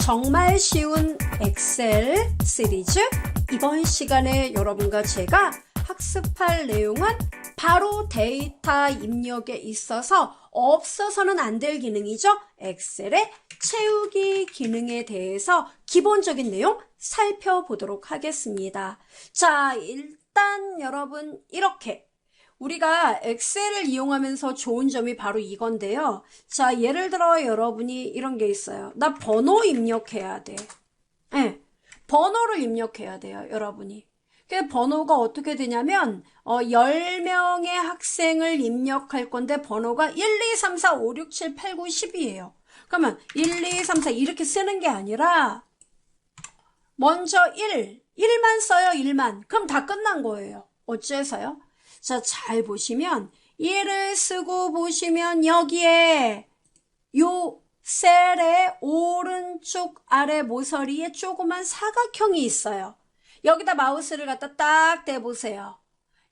정말 쉬운 엑셀 시리즈, 이번 시간에 여러분과 제가 학습할 내용은 바로 데이터 입력에 있어서 없어서는 안 될 기능이죠. 엑셀의 채우기 기능에 대해서 기본적인 내용 살펴보도록 하겠습니다. 자, 일단 여러분 이렇게 우리가 엑셀을 이용하면서 좋은 점이 바로 이건데요. 자, 예를 들어 여러분이 이런 게 있어요. 나 번호 입력해야 돼. 네, 번호를 입력해야 돼요, 여러분이. 그 번호가 어떻게 되냐면 10명의 학생을 입력할 건데 번호가 1, 2, 3, 4, 5, 6, 7, 8, 9, 10이에요. 그러면 1, 2, 3, 4 이렇게 쓰는 게 아니라 먼저 1만 써요, 1만. 그럼 다 끝난 거예요. 어째서요? 자, 잘 보시면 1을 쓰고 보시면 여기에 요 셀의 오른쪽 아래 모서리에 조그만 사각형이 있어요. 여기다 마우스를 갖다 딱 대보세요.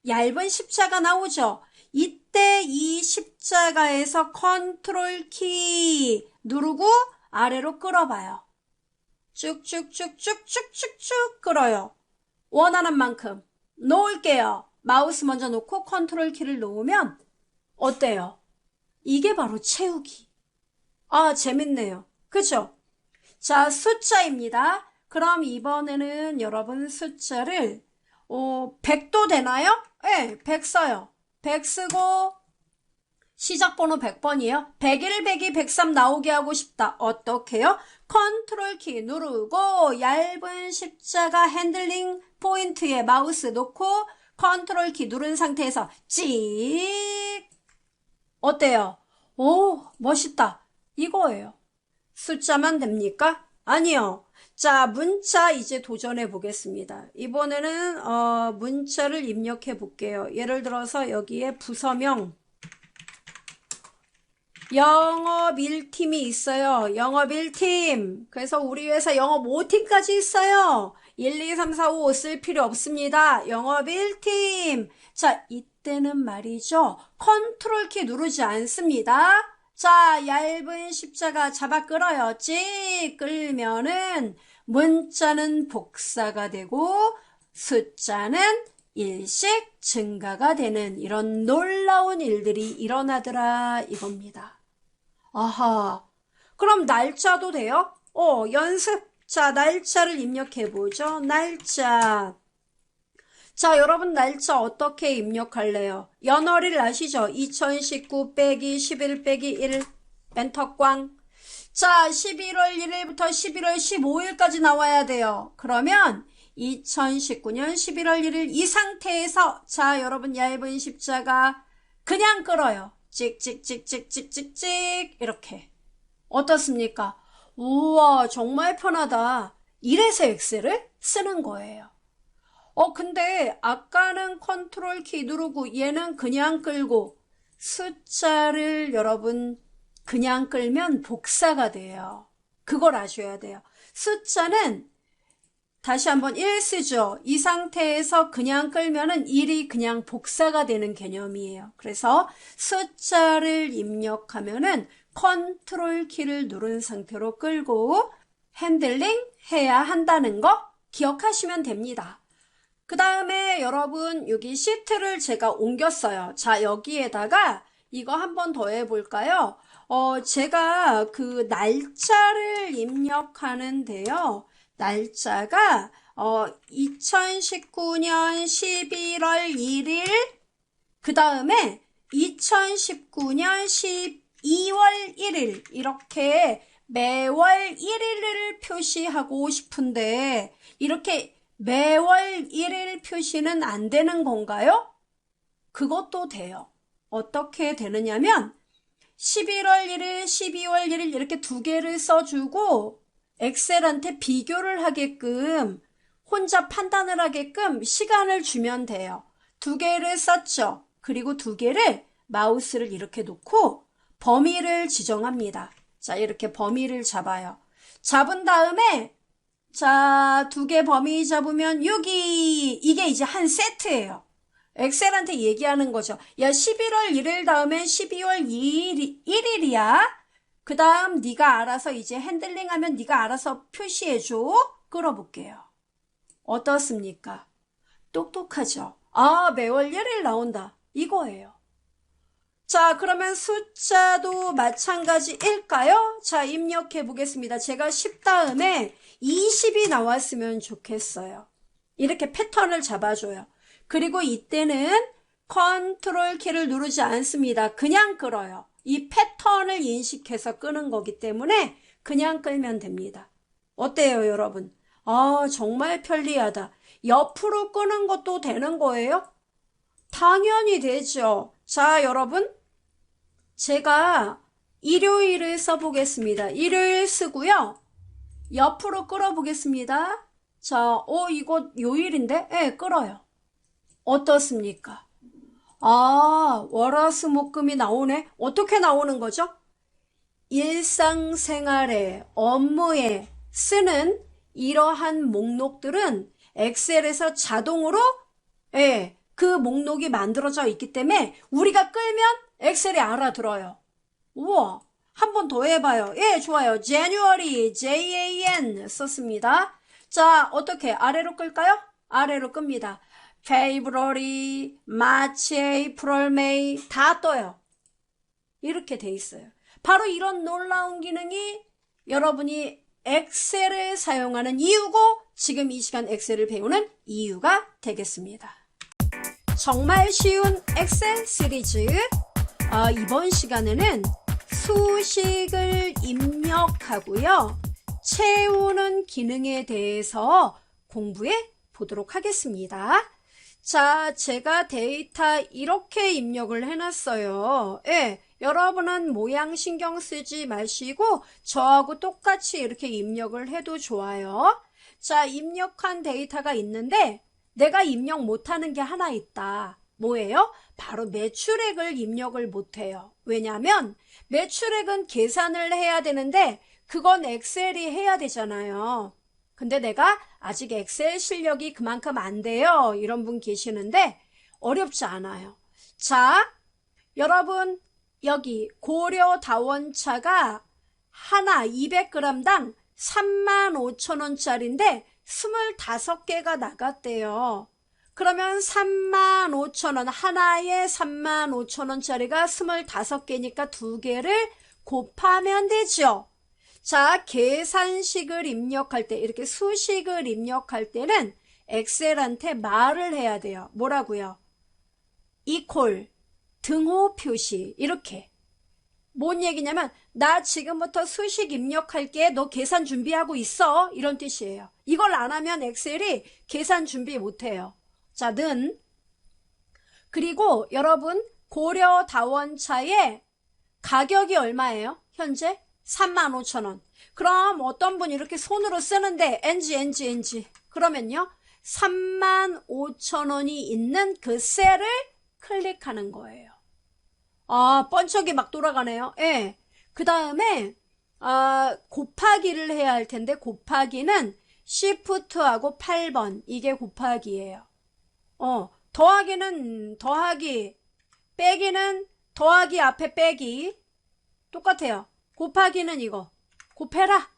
얇은 십자가 나오죠? 이때 이 십자가에서 컨트롤 키 누르고 아래로 끌어봐요. 쭉쭉쭉쭉쭉쭉쭉 끌어요. 원하는 만큼 놓을게요. 마우스 먼저 놓고 컨트롤 키를 놓으면 어때요? 이게 바로 채우기. 아, 재밌네요. 그죠? 자, 숫자입니다. 그럼 이번에는 여러분 숫자를 100도 되나요? 네, 100 써요. 100 쓰고 시작번호 100번이에요. 101, 102, 103 나오게 하고 싶다. 어떻게요? 컨트롤 키 누르고 얇은 십자가 핸들링 포인트에 마우스 놓고 컨트롤 키 누른 상태에서 찍! 어때요? 오, 멋있다. 이거예요. 숫자만 됩니까? 아니요. 자, 문자 이제 도전해 보겠습니다. 이번에는 문자를 입력해 볼게요. 예를 들어서 여기에 부서명 영업 1팀이 있어요. 영업 1팀. 그래서 우리 회사 영업 5팀까지 있어요. 1, 2, 3, 4, 5 쓸 필요 없습니다. 영업 1팀. 자, 이때는 말이죠. 컨트롤 키 누르지 않습니다. 자, 얇은 십자가 잡아 끌어요. 찍 끌면은 문자는 복사가 되고 숫자는 일씩 증가가 되는 이런 놀라운 일들이 일어나더라 이겁니다. 아하, 그럼 날짜도 돼요? 연습. 자, 날짜를 입력해보죠. 날짜. 자, 여러분 날짜 어떻게 입력할래요? 연월일 아시죠? 2019 빼기 11 빼기 1 엔터꽝. 자, 11월 1일부터 11월 15일까지 나와야 돼요. 그러면 2019년 11월 1일 이 상태에서 자, 여러분 얇은 십자가 그냥 끌어요. 찍찍찍찍찍찍찍 이렇게. 어떻습니까? 우와, 정말 편하다. 이래서 엑셀을 쓰는 거예요. 근데 아까는 컨트롤 키 누르고 얘는 그냥 끌고 숫자를 여러분 그냥 끌면 복사가 돼요. 그걸 아셔야 돼요. 숫자는 다시 한번 1 쓰죠. 이 상태에서 그냥 끌면은 1이 그냥 복사가 되는 개념이에요. 그래서 숫자를 입력하면은 컨트롤 키를 누른 상태로 끌고 핸들링 해야 한다는 거 기억하시면 됩니다. 그 다음에 여러분 여기 시트를 제가 옮겼어요. 자, 여기에다가 이거 한 번 더 해볼까요? 제가 그 날짜를 입력하는데요. 날짜가 2019년 11월 1일 그 다음에 2019년 12월 1일 이렇게 매월 1일을 표시하고 싶은데 이렇게 매월 1일 표시는 안 되는 건가요? 그것도 돼요. 어떻게 되느냐면 11월 1일, 12월 1일 이렇게 두 개를 써주고 엑셀한테 비교를 하게끔 혼자 판단을 하게끔 시간을 주면 돼요. 두 개를 썼죠. 그리고 두 개를 마우스를 이렇게 놓고 범위를 지정합니다. 자, 이렇게 범위를 잡아요. 잡은 다음에 자, 두 개 범위 잡으면 여기 이게 이제 한 세트예요. 엑셀한테 얘기하는 거죠. 야, 11월 1일 다음엔 12월 1일이야. 그 다음 네가 알아서 이제 핸들링하면 네가 알아서 표시해줘. 끌어볼게요. 어떻습니까? 똑똑하죠? 아, 매월 1일 나온다. 이거예요. 자, 그러면 숫자도 마찬가지일까요? 자, 입력해 보겠습니다. 제가 10 다음에 20이 나왔으면 좋겠어요. 이렇게 패턴을 잡아줘요. 그리고 이때는 컨트롤 키를 누르지 않습니다. 그냥 끌어요. 이 패턴을 인식해서 끄는 거기 때문에 그냥 끌면 됩니다. 어때요, 여러분? 아, 정말 편리하다. 옆으로 끄는 것도 되는 거예요? 당연히 되죠. 자, 여러분. 제가 일요일을 써보겠습니다. 일요일 쓰고요. 옆으로 끌어보겠습니다. 자, 이거 요일인데? 예, 끌어요. 어떻습니까? 아, 월화수목금이 나오네. 어떻게 나오는 거죠? 일상생활에, 업무에 쓰는 이러한 목록들은 엑셀에서 자동으로 그 목록이 만들어져 있기 때문에 우리가 끌면 엑셀이 알아들어요. 우와, 한 번 더 해봐요. 예, 좋아요. January, JAN 썼습니다. 자, 어떻게 아래로 끌까요? 아래로 끕니다. February, March, April, May 다 떠요. 이렇게 돼 있어요. 바로 이런 놀라운 기능이 여러분이 엑셀을 사용하는 이유고 지금 이 시간 엑셀을 배우는 이유가 되겠습니다. 정말 쉬운 엑셀 시리즈. 이번 시간에는 수식을 입력하고요. 채우는 기능에 대해서 공부해 보도록 하겠습니다. 자, 제가 데이터 이렇게 입력을 해놨어요. 예, 여러분은 모양 신경 쓰지 마시고 저하고 똑같이 이렇게 입력을 해도 좋아요. 자, 입력한 데이터가 있는데 내가 입력 못하는 게 하나 있다. 뭐예요? 바로 매출액을 입력을 못해요. 왜냐하면 매출액은 계산을 해야 되는데 그건 엑셀이 해야 되잖아요. 근데 내가 아직 엑셀 실력이 그만큼 안 돼요. 이런 분 계시는데 어렵지 않아요. 자, 여러분 여기 고려 다원차가 하나 200g당 35,000원짜리인데 25개가 나갔대요. 그러면 35,000원, 하나에 35,000원짜리가 25개니까 2개를 곱하면 되죠. 자, 계산식을 입력할 때, 이렇게 수식을 입력할 때는 엑셀한테 말을 해야 돼요. 뭐라고요? 이퀄, 등호 표시, 이렇게. 뭔 얘기냐면 나 지금부터 수식 입력할게. 너 계산 준비하고 있어. 이런 뜻이에요. 이걸 안 하면 엑셀이 계산 준비 못해요. 자, 는. 그리고 여러분 고려 다원차의 가격이 얼마예요? 현재 35,000원. 그럼 어떤 분이 이렇게 손으로 쓰는데 NG 그러면요 35,000원이 있는 그 셀을 클릭하는 거예요. 아, 번쩍이 막 돌아가네요. 예. 그 다음에 곱하기를 해야 할 텐데 곱하기는 Shift하고 8번 이게 곱하기예요. 더하기는 더하기, 빼기는 더하기 앞에 빼기 똑같아요. 곱하기는 이거 곱해라.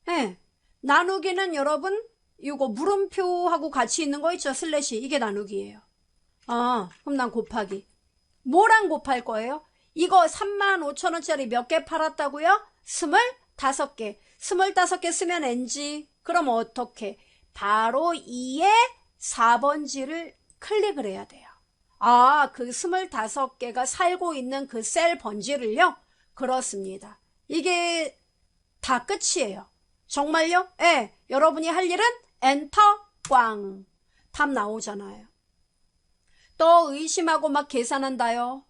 예. 나누기는 여러분 이거 물음표하고 같이 있는 거 있죠? 슬래시 이게 나누기예요. 그럼 난 곱하기. 뭐랑 곱할 거예요? 이거 35,000원짜리 몇 개 팔았다고요? 25개. 25개 쓰면 NG. 그럼 어떻게? 바로 2의 4번지를 클릭을 해야 돼요. 그 25개가 살고 있는 그 셀 번지를요? 그렇습니다. 이게 다 끝이에요. 정말요? 예. 여러분이 할 일은 엔터 꽝. 답 나오잖아요. 또 의심하고 막 계산한다요.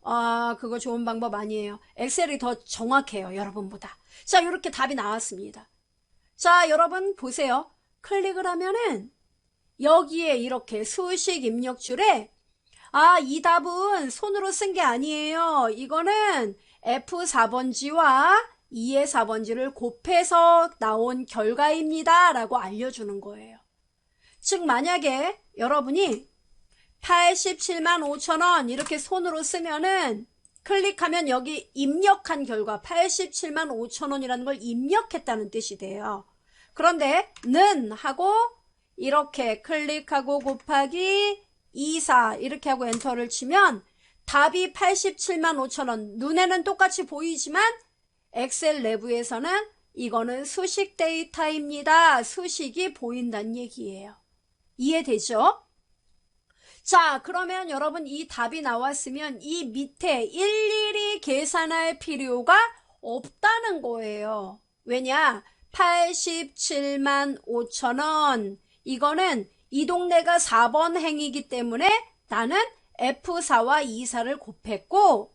그거 좋은 방법 아니에요. 엑셀이 더 정확해요. 여러분보다. 자, 이렇게 답이 나왔습니다. 자, 여러분 보세요. 클릭을 하면은 여기에 이렇게 수식 입력줄에 이 답은 손으로 쓴 게 아니에요. 이거는 F4번지와 2의 4번지를 곱해서 나온 결과입니다. 라고 알려주는 거예요. 즉 만약에 여러분이 87만 5천 원 이렇게 손으로 쓰면은 클릭하면 여기 입력한 결과 87만 5천 원이라는 걸 입력했다는 뜻이 돼요. 그런데 는 하고 이렇게 클릭하고 곱하기 24 이렇게 하고 엔터를 치면 답이 87만 5천 원. 눈에는 똑같이 보이지만 엑셀 내부에서는 이거는 수식 데이터입니다. 수식이 보인다는 얘기예요. 이해되죠? 자, 그러면 여러분 이 답이 나왔으면 이 밑에 일일이 계산할 필요가 없다는 거예요. 왜냐? 87만 5천 원. 이거는 이 동네가 4번 행이기 때문에 나는 F4와 24를 곱했고,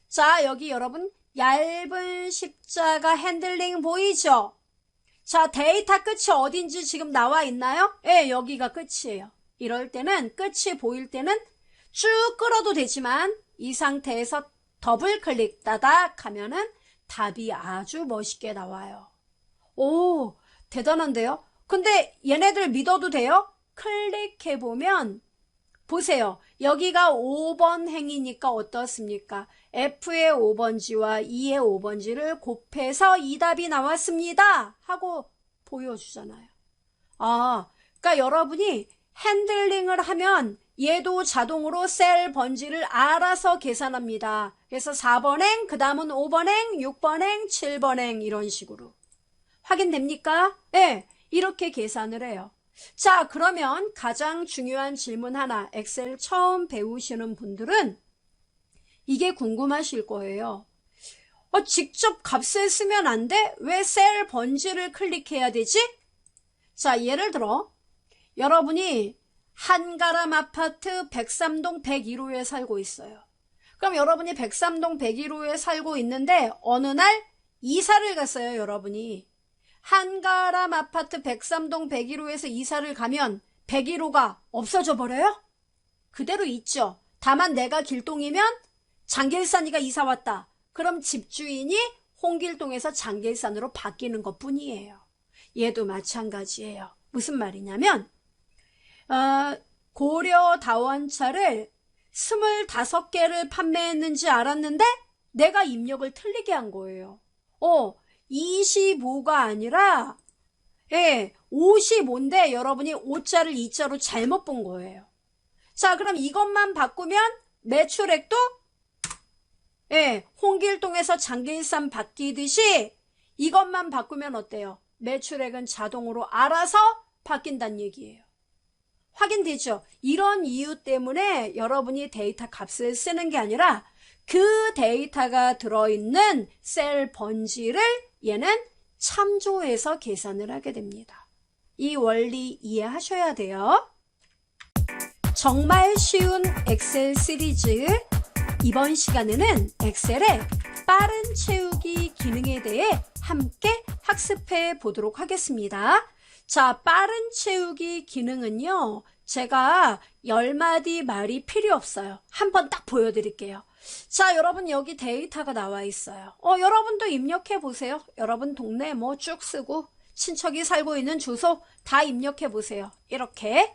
자, 여기 여러분 얇은 십자가 핸들링 보이죠? 자, 데이터 끝이 어딘지 지금 나와 있나요? 예, 여기가 끝이에요. 이럴 때는 끝이 보일 때는 쭉 끌어도 되지만 이 상태에서 더블 클릭 따닥 하면은 답이 아주 멋있게 나와요. 오, 대단한데요? 근데 얘네들 믿어도 돼요? 클릭해보면 보세요. 여기가 5번 행이니까 어떻습니까? F의 5번지와 E의 5번지를 곱해서 이 답이 나왔습니다. 하고 보여주잖아요. 아, 그러니까 여러분이 핸들링을 하면 얘도 자동으로 셀 번지를 알아서 계산합니다. 그래서 4번 행, 그 다음은 5번 행, 6번 행, 7번 행 이런 식으로. 확인됩니까? 네, 이렇게 계산을 해요. 자, 그러면 가장 중요한 질문 하나, 엑셀 처음 배우시는 분들은 이게 궁금하실 거예요. 직접 값을 쓰면 안 돼? 왜 셀 번지를 클릭해야 되지? 자, 예를 들어 여러분이 한가람 아파트 103동 101호에 살고 있어요. 그럼 여러분이 103동 101호에 살고 있는데 어느 날 이사를 갔어요, 여러분이. 한가람 아파트 103동 101호에서 이사를 가면 101호가 없어져 버려요? 그대로 있죠. 다만 내가 길동이면 장길산이가 이사 왔다. 그럼 집주인이 홍길동에서 장길산으로 바뀌는 것 뿐이에요. 얘도 마찬가지예요. 무슨 말이냐면 고려 다원차를 25개를 판매했는지 알았는데 내가 입력을 틀리게 한 거예요. 25가 아니라 55인데 여러분이 5자를 2자로 잘못 본 거예요. 자, 그럼 이것만 바꾸면 매출액도 홍길동에서 장길산 바뀌듯이 이것만 바꾸면 어때요? 매출액은 자동으로 알아서 바뀐다는 얘기예요. 확인되죠? 이런 이유 때문에 여러분이 데이터 값을 쓰는 게 아니라 그 데이터가 들어있는 셀 번지를 얘는 참조해서 계산을 하게 됩니다. 이 원리 이해하셔야 돼요. 정말 쉬운 엑셀 시리즈, 이번 시간에는 엑셀의 빠른 채우기 기능에 대해 함께 학습해 보도록 하겠습니다. 자, 빠른 채우기 기능은요, 제가 10마디 말이 필요 없어요. 한번 딱 보여드릴게요. 자, 여러분 여기 데이터가 나와 있어요. 여러분도 입력해 보세요. 여러분 동네 뭐 쭉 쓰고 친척이 살고 있는 주소 다 입력해 보세요. 이렇게.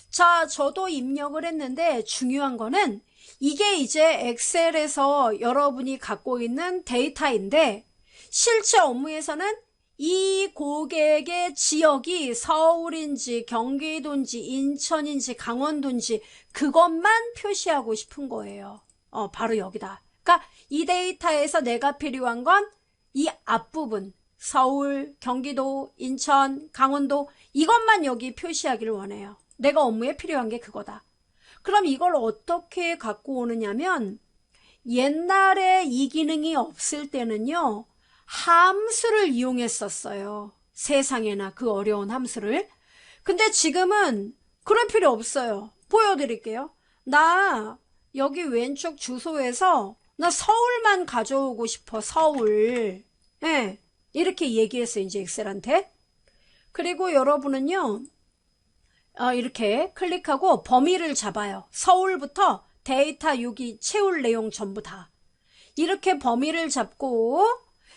자, 저도 입력을 했는데 중요한 거는 이게 이제 엑셀에서 여러분이 갖고 있는 데이터인데 실제 업무에서는 이 고객의 지역이 서울인지 경기도인지 인천인지 강원도인지 그것만 표시하고 싶은 거예요. 바로 여기다. 그러니까 이 데이터에서 내가 필요한 건 이 앞부분 서울, 경기도, 인천, 강원도 이것만 여기 표시하기를 원해요. 내가 업무에 필요한 게 그거다. 그럼 이걸 어떻게 갖고 오느냐면 옛날에 이 기능이 없을 때는요. 함수를 이용했었어요. 세상에나 그 어려운 함수를. 근데 지금은 그럴 필요 없어요. 보여드릴게요. 나 여기 왼쪽 주소에서 나 서울만 가져오고 싶어. 서울. 이렇게 얘기했어요. 이제 엑셀한테. 그리고 여러분은요. 이렇게 클릭하고 범위를 잡아요. 서울부터 데이터 여기 채울 내용 전부 다. 이렇게 범위를 잡고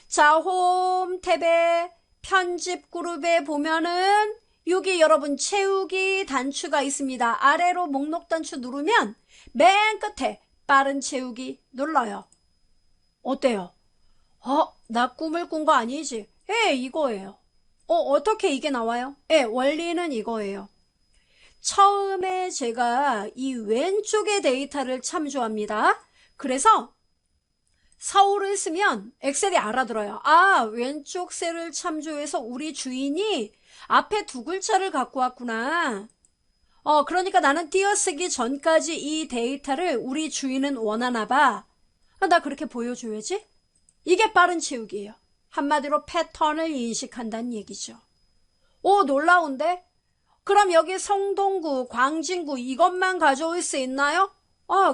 자, 홈 탭에 편집 그룹에 보면은 여기 여러분 채우기 단추가 있습니다. 아래로 목록 단추 누르면 맨 끝에 빠른 채우기 눌러요. 어때요? 나 꿈을 꾼 거 아니지? 이거예요. 어떻게 이게 나와요? 원리는 이거예요. 처음에 제가 이 왼쪽의 데이터를 참조합니다. 그래서 서울을 쓰면 엑셀이 알아들어요. 왼쪽 셀을 참조해서 우리 주인이 앞에 두 글자를 갖고 왔구나. 그러니까 나는 띄어쓰기 전까지 이 데이터를 우리 주인은 원하나 봐. 나 그렇게 보여줘야지. 이게 빠른 채우기예요. 한마디로 패턴을 인식한다는 얘기죠. 놀라운데? 그럼 여기 성동구, 광진구 이것만 가져올 수 있나요?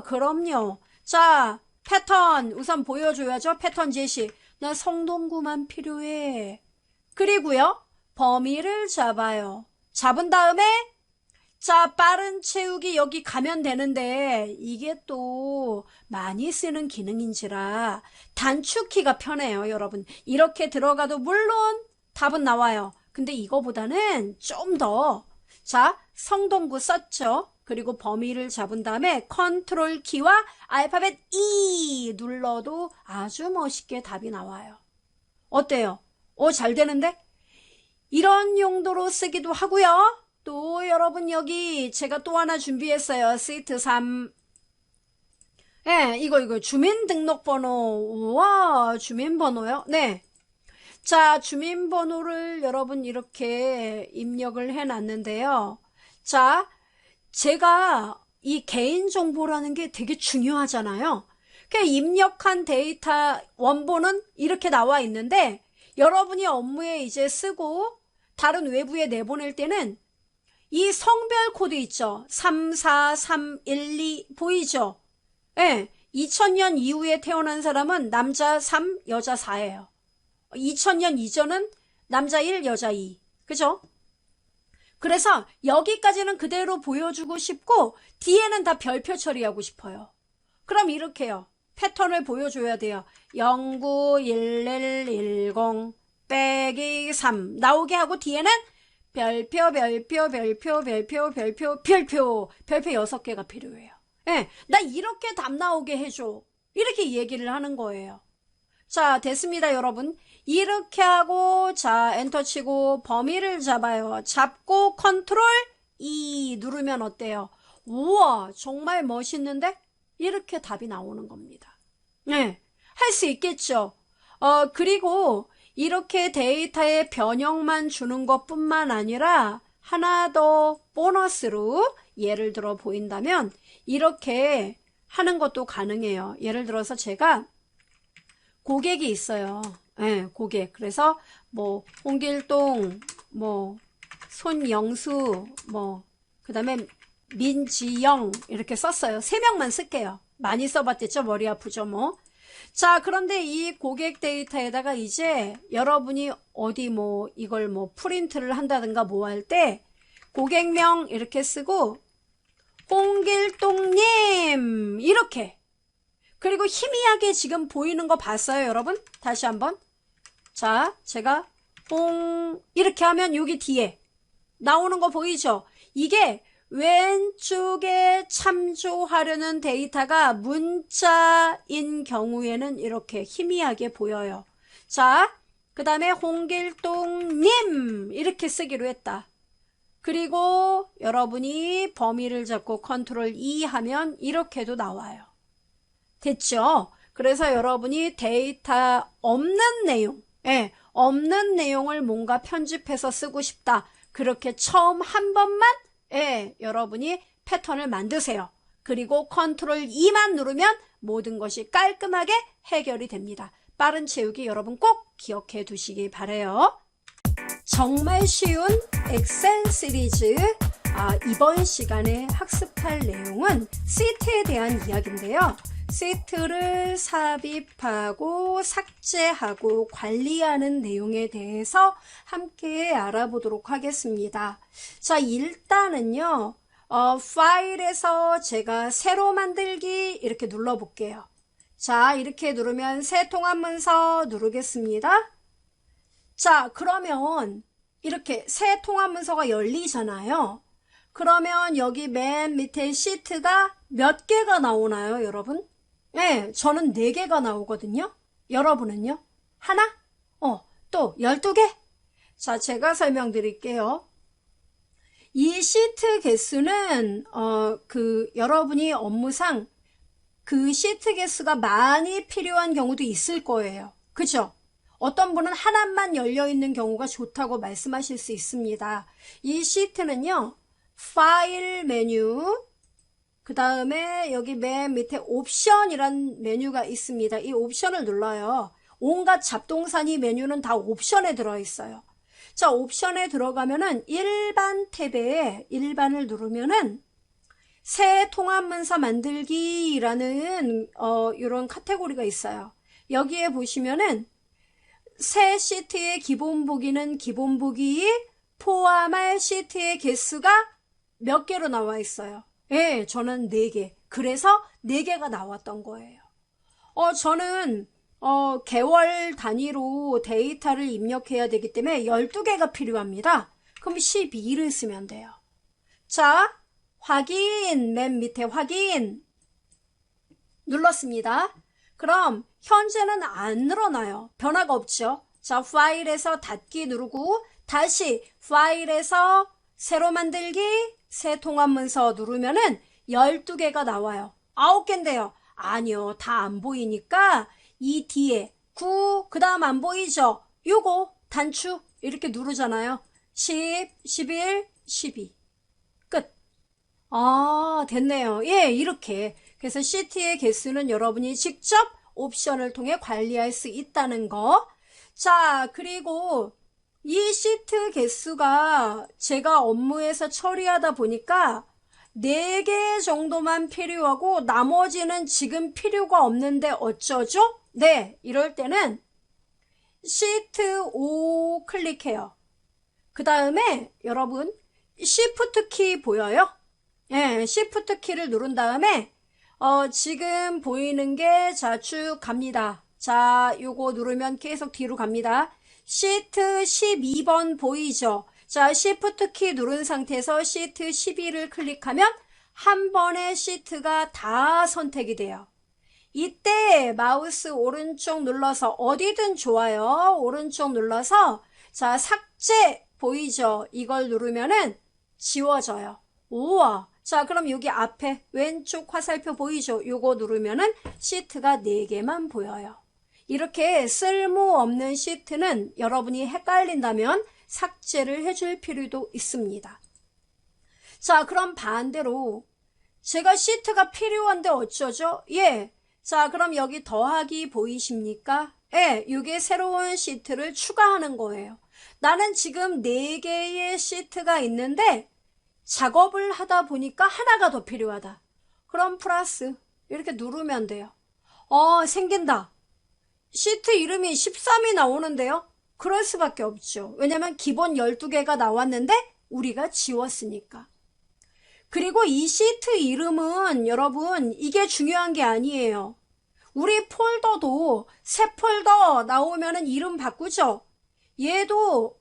그럼요. 자, 패턴 우선 보여줘야죠. 패턴 제시. 나 성동구만 필요해. 그리고요. 범위를 잡아요. 잡은 다음에 자, 빠른 채우기 여기 가면 되는데 이게 또 많이 쓰는 기능인지라 단축키가 편해요, 여러분. 이렇게 들어가도 물론 답은 나와요. 근데 이거보다는 좀 더, 자, 성동구 썼죠. 그리고 범위를 잡은 다음에 컨트롤 키와 알파벳 E 눌러도 아주 멋있게 답이 나와요. 어때요? 잘 되는데? 이런 용도로 쓰기도 하고요. 또 여러분 여기 제가 또 하나 준비했어요. 시트 3. 이거 주민등록번호. 우와, 주민번호요? 네. 자, 주민번호를 여러분 이렇게 입력을 해놨는데요. 자, 제가 이 개인정보라는 게 되게 중요하잖아요. 입력한 데이터 원본은 이렇게 나와 있는데 여러분이 업무에 이제 쓰고 다른 외부에 내보낼 때는 이 성별 코드 있죠. 34312 보이죠? 2000년 이후에 태어난 사람은 남자 3, 여자 4예요. 2000년 이전은 남자 1, 여자 2. 그죠? 그래서 여기까지는 그대로 보여주고 싶고 뒤에는 다 별표 처리하고 싶어요. 그럼 이렇게요. 패턴을 보여줘야 돼요. 091110 빼기 3 나오게 하고 뒤에는 별표 6개가 필요해요. 나 이렇게 답 나오게 해줘. 이렇게 얘기를 하는 거예요. 자, 됐습니다, 여러분. 이렇게 하고 자, 엔터 치고 범위를 잡아요. 잡고 컨트롤 E 누르면 어때요? 우와, 정말 멋있는데? 이렇게 답이 나오는 겁니다. 할 수 있겠죠. 그리고 이렇게 데이터의 변형만 주는 것뿐만 아니라 하나 더 보너스로 예를 들어 보인다면 이렇게 하는 것도 가능해요. 예를 들어서 제가 고객이 있어요. 고객. 그래서 뭐 홍길동, 뭐 손영수, 그다음에 민지영 이렇게 썼어요. 3명만 쓸게요. 많이 써봤댔죠? 머리 아프죠, 뭐. 자, 그런데 이 고객 데이터에다가 이제 여러분이 어디 이걸 프린트를 한다든가 할 때 고객명 이렇게 쓰고 홍길동님 이렇게. 그리고 희미하게 지금 보이는 거 봤어요, 여러분? 다시 한번. 자, 제가 이렇게 하면 여기 뒤에 나오는 거 보이죠? 이게 왼쪽에 참조하려는 데이터가 문자인 경우에는 이렇게 희미하게 보여요. 자, 그 다음에 홍길동님 이렇게 쓰기로 했다. 그리고 여러분이 범위를 잡고 컨트롤 E 하면 이렇게도 나와요. 됐죠? 그래서 여러분이 데이터 없는 내용, 없는 내용을 뭔가 편집해서 쓰고 싶다. 그렇게 처음 한 번만 여러분이 패턴을 만드세요. 그리고 컨트롤 E만 누르면 모든 것이 깔끔하게 해결이 됩니다. 빠른 채우기 여러분 꼭 기억해 두시기 바라요. 정말 쉬운 엑셀 시리즈 이번 시간에 학습할 내용은 시트에 대한 이야기인데요. 시트를 삽입하고 삭제하고 관리하는 내용에 대해서 함께 알아보도록 하겠습니다. 자, 일단은요, 파일에서 제가 새로 만들기 이렇게 눌러볼게요. 자, 이렇게 누르면 새 통합 문서 누르겠습니다. 자, 그러면 이렇게 새 통합 문서가 열리잖아요. 그러면 여기 맨 밑에 시트가 몇 개가 나오나요, 여러분? 네, 저는 4개가 나오거든요. 여러분은요? 하나? 또 12개? 자, 제가 설명드릴게요. 이 시트 개수는 여러분이 업무상 그 시트 개수가 많이 필요한 경우도 있을 거예요. 그죠? 어떤 분은 하나만 열려있는 경우가 좋다고 말씀하실 수 있습니다. 이 시트는요, 파일 메뉴, 그 다음에 여기 맨 밑에 옵션이란 메뉴가 있습니다. 이 옵션을 눌러요. 온갖 잡동사니 메뉴는 다 옵션에 들어있어요. 자, 옵션에 들어가면은 일반 탭에 일반을 누르면은 새 통합문서 만들기라는 이런 카테고리가 있어요. 여기에 보시면은 새 시트의 기본 보기는 기본 보기 포함할 시트의 개수가 몇 개로 나와 있어요. 예, 저는 4개. 그래서 4개가 나왔던 거예요. 저는 개월 단위로 데이터를 입력해야 되기 때문에 12개가 필요합니다. 그럼 12를 쓰면 돼요. 자, 확인, 맨 밑에 확인 눌렀습니다. 그럼 현재는 안 늘어나요. 변화가 없죠. 자, 파일에서 닫기 누르고 다시 파일에서 새로 만들기, 새 통합문서 누르면은 12개가 나와요. 9개인데요. 아니요, 다 안 보이니까 이 뒤에 9, 그 다음 안 보이죠? 요거 단축 이렇게 누르잖아요. 10, 11, 12 끝. 아, 됐네요. 예, 이렇게. 그래서 시트의 개수는 여러분이 직접 옵션을 통해 관리할 수 있다는 거. 자, 그리고 이 시트 개수가 제가 업무에서 처리하다 보니까 4개 정도만 필요하고 나머지는 지금 필요가 없는데 어쩌죠? 네, 이럴 때는 시트 5 클릭해요. 그 다음에 여러분 Shift 키 보여요? 예, Shift 키를 누른 다음에 지금 보이는 게 자, 쭉 갑니다. 자, 요거 누르면 계속 뒤로 갑니다. 시트 12번 보이죠? 자, Shift 키 누른 상태에서 시트 12를 클릭하면 한 번에 시트가 다 선택이 돼요. 이때 마우스 오른쪽 눌러서 어디든 좋아요. 오른쪽 눌러서 자, 삭제 보이죠? 이걸 누르면은 지워져요. 우와. 자, 그럼 여기 앞에 왼쪽 화살표 보이죠? 요거 누르면은 시트가 4개만 보여요. 이렇게 쓸모없는 시트는 여러분이 헷갈린다면 삭제를 해줄 필요도 있습니다. 자, 그럼 반대로 제가 시트가 필요한데 어쩌죠? 예. 자, 그럼 여기 더하기 보이십니까? 예, 이게 새로운 시트를 추가하는 거예요. 나는 지금 4개의 시트가 있는데 작업을 하다 보니까 하나가 더 필요하다. 그럼 플러스 이렇게 누르면 돼요. 생긴다. 시트 이름이 13이 나오는데요. 그럴 수밖에 없죠. 왜냐면 기본 12개가 나왔는데 우리가 지웠으니까. 그리고 이 시트 이름은 여러분 이게 중요한 게 아니에요. 우리 폴더도 새 폴더 나오면은 이름 바꾸죠. 얘도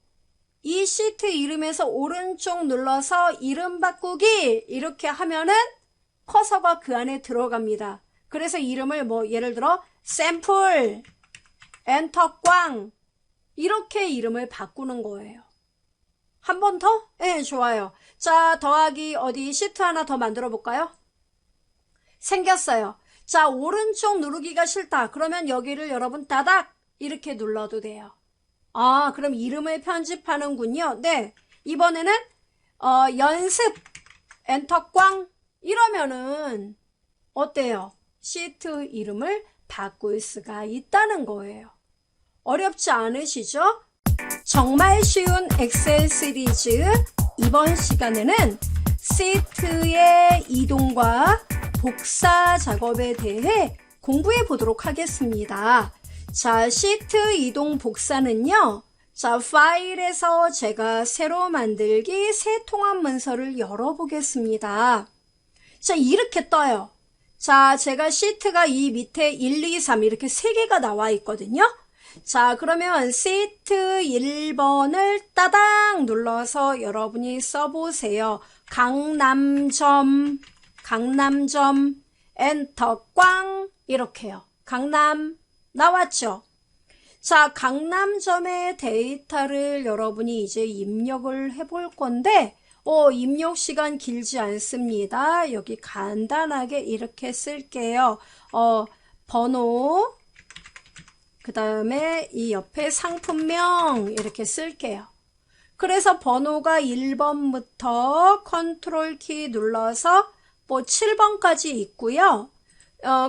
이 시트 이름에서 오른쪽 눌러서 이름 바꾸기 이렇게 하면은 커서가 그 안에 들어갑니다. 그래서 이름을 예를 들어 샘플 엔터 꽝 이렇게 이름을 바꾸는 거예요. 한 번 더? 네, 좋아요. 자, 더하기 어디 시트 하나 더 만들어 볼까요? 생겼어요. 자, 오른쪽 누르기가 싫다. 그러면 여기를 여러분 따닥 이렇게 눌러도 돼요. 아, 그럼 이름을 편집하는군요. 네, 이번에는 연습 엔터 꽝 이러면은 어때요? 시트 이름을 바꿀 수가 있다는 거예요. 어렵지 않으시죠? 정말 쉬운 엑셀 시리즈 이번 시간에는 시트의 이동과 복사 작업에 대해 공부해 보도록 하겠습니다. 자, 시트 이동 복사는요. 자, 파일에서 제가 새로 만들기 새 통합 문서를 열어보겠습니다. 자, 이렇게 떠요. 자, 제가 시트가 이 밑에 1, 2, 3 이렇게 3개가 나와 있거든요. 자, 그러면 시트 1번을 따당 눌러서 여러분이 써보세요. 강남점 강남점 엔터 꽝 이렇게요. 강남 나왔죠. 자, 강남점의 데이터를 여러분이 이제 입력을 해볼 건데 입력 시간 길지 않습니다. 여기 간단하게 이렇게 쓸게요. 번호, 그 다음에 이 옆에 상품명 이렇게 쓸게요. 그래서 번호가 1번부터 컨트롤 키 눌러서 7번까지 있고요.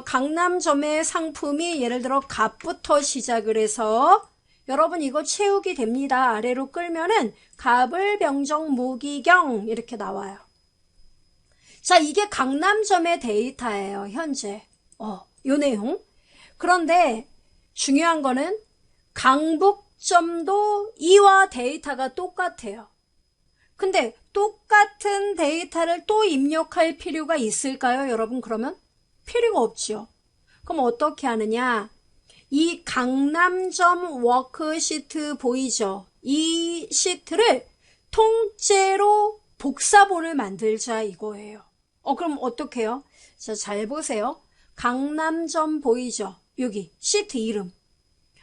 강남점의 상품이 예를 들어 갑부터 시작을 해서 여러분 이거 채우기 됩니다. 아래로 끌면은 갑을 병정 무기경 이렇게 나와요. 자, 이게 강남점의 데이터예요. 현재 요 내용. 그런데 중요한 거는 강북점도 이와 데이터가 똑같아요. 근데 똑같은 데이터를 또 입력할 필요가 있을까요, 여러분? 그러면 필요가 없죠. 그럼 어떻게 하느냐? 이 강남점 워크시트 보이죠? 이 시트를 통째로 복사본을 만들자 이거예요. 그럼 어떻게 해요? 자, 잘 보세요. 강남점 보이죠? 여기 시트 이름.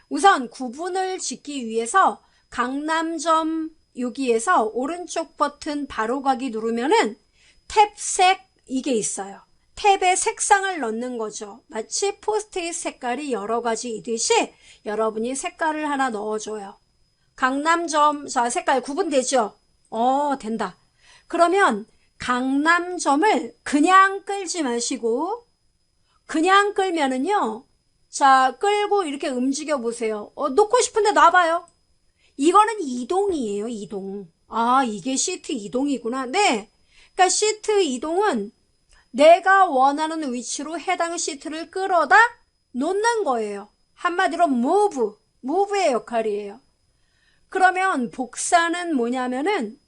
우선 구분을 짓기 위해서 강남점 여기에서 오른쪽 버튼 바로가기 누르면은 탭색 이게 있어요. 탭에 색상을 넣는 거죠. 마치 포스트잇 색깔이 여러 가지이듯이 여러분이 색깔을 하나 넣어줘요. 강남점, 자, 색깔 구분되죠? 된다. 그러면 강남점을 그냥 끌지 마시고 그냥 끌면은요. 자, 끌고 이렇게 움직여 보세요. 놓고 싶은데 놔봐요. 이거는 이동이에요, 이동. 이게 시트 이동이구나. 네. 그러니까 시트 이동은 내가 원하는 위치로 해당 시트를 끌어다 놓는 거예요. 한마디로 move의 역할이에요. 그러면 복사는 뭐냐면은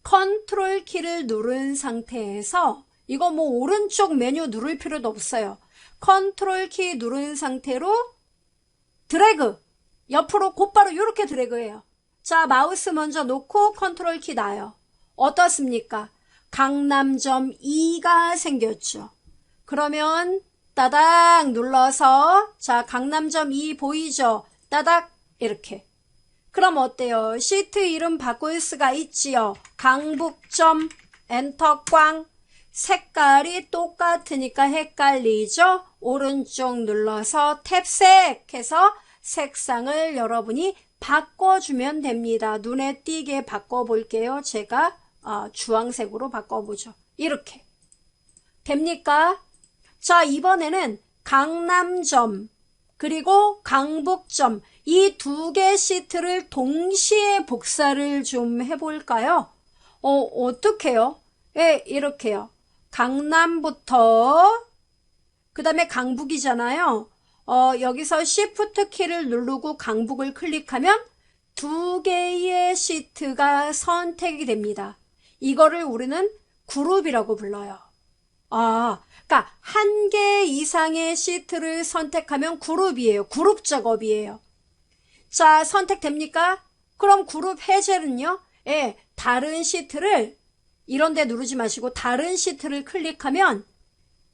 컨트롤 키를 누른 상태에서 이거 뭐 오른쪽 메뉴 누를 필요도 없어요. 컨트롤 키 누른 상태로 드래그 옆으로 곧바로 이렇게 드래그해요. 자, 마우스 먼저 놓고 컨트롤 키 놔요. 어떻습니까? 강남점 2가 생겼죠. 그러면 따닥 눌러서 자, 강남점 2 보이죠? 따닥 이렇게. 그럼 어때요? 시트 이름 바꿀 수가 있지요. 강북점 엔터 꽝. 색깔이 똑같으니까 헷갈리죠? 오른쪽 눌러서 탭색 해서 색상을 여러분이 바꿔주면 됩니다. 눈에 띄게 바꿔볼게요. 제가 주황색으로 바꿔보죠. 이렇게. 됩니까? 자, 이번에는 강남점 그리고 강북점 이 두 개 시트를 동시에 복사를 좀 해볼까요? 어떻게요? 예, 이렇게요. 강남부터 그 다음에 강북이잖아요. 여기서 Shift 키를 누르고 강북을 클릭하면 두 개의 시트가 선택이 됩니다. 이거를 우리는 그룹이라고 불러요. 그러니까 한 개 이상의 시트를 선택하면 그룹이에요. 그룹 작업이에요. 자, 선택됩니까? 그럼 그룹 해제는요? 예, 다른 시트를 이런 데 누르지 마시고 다른 시트를 클릭하면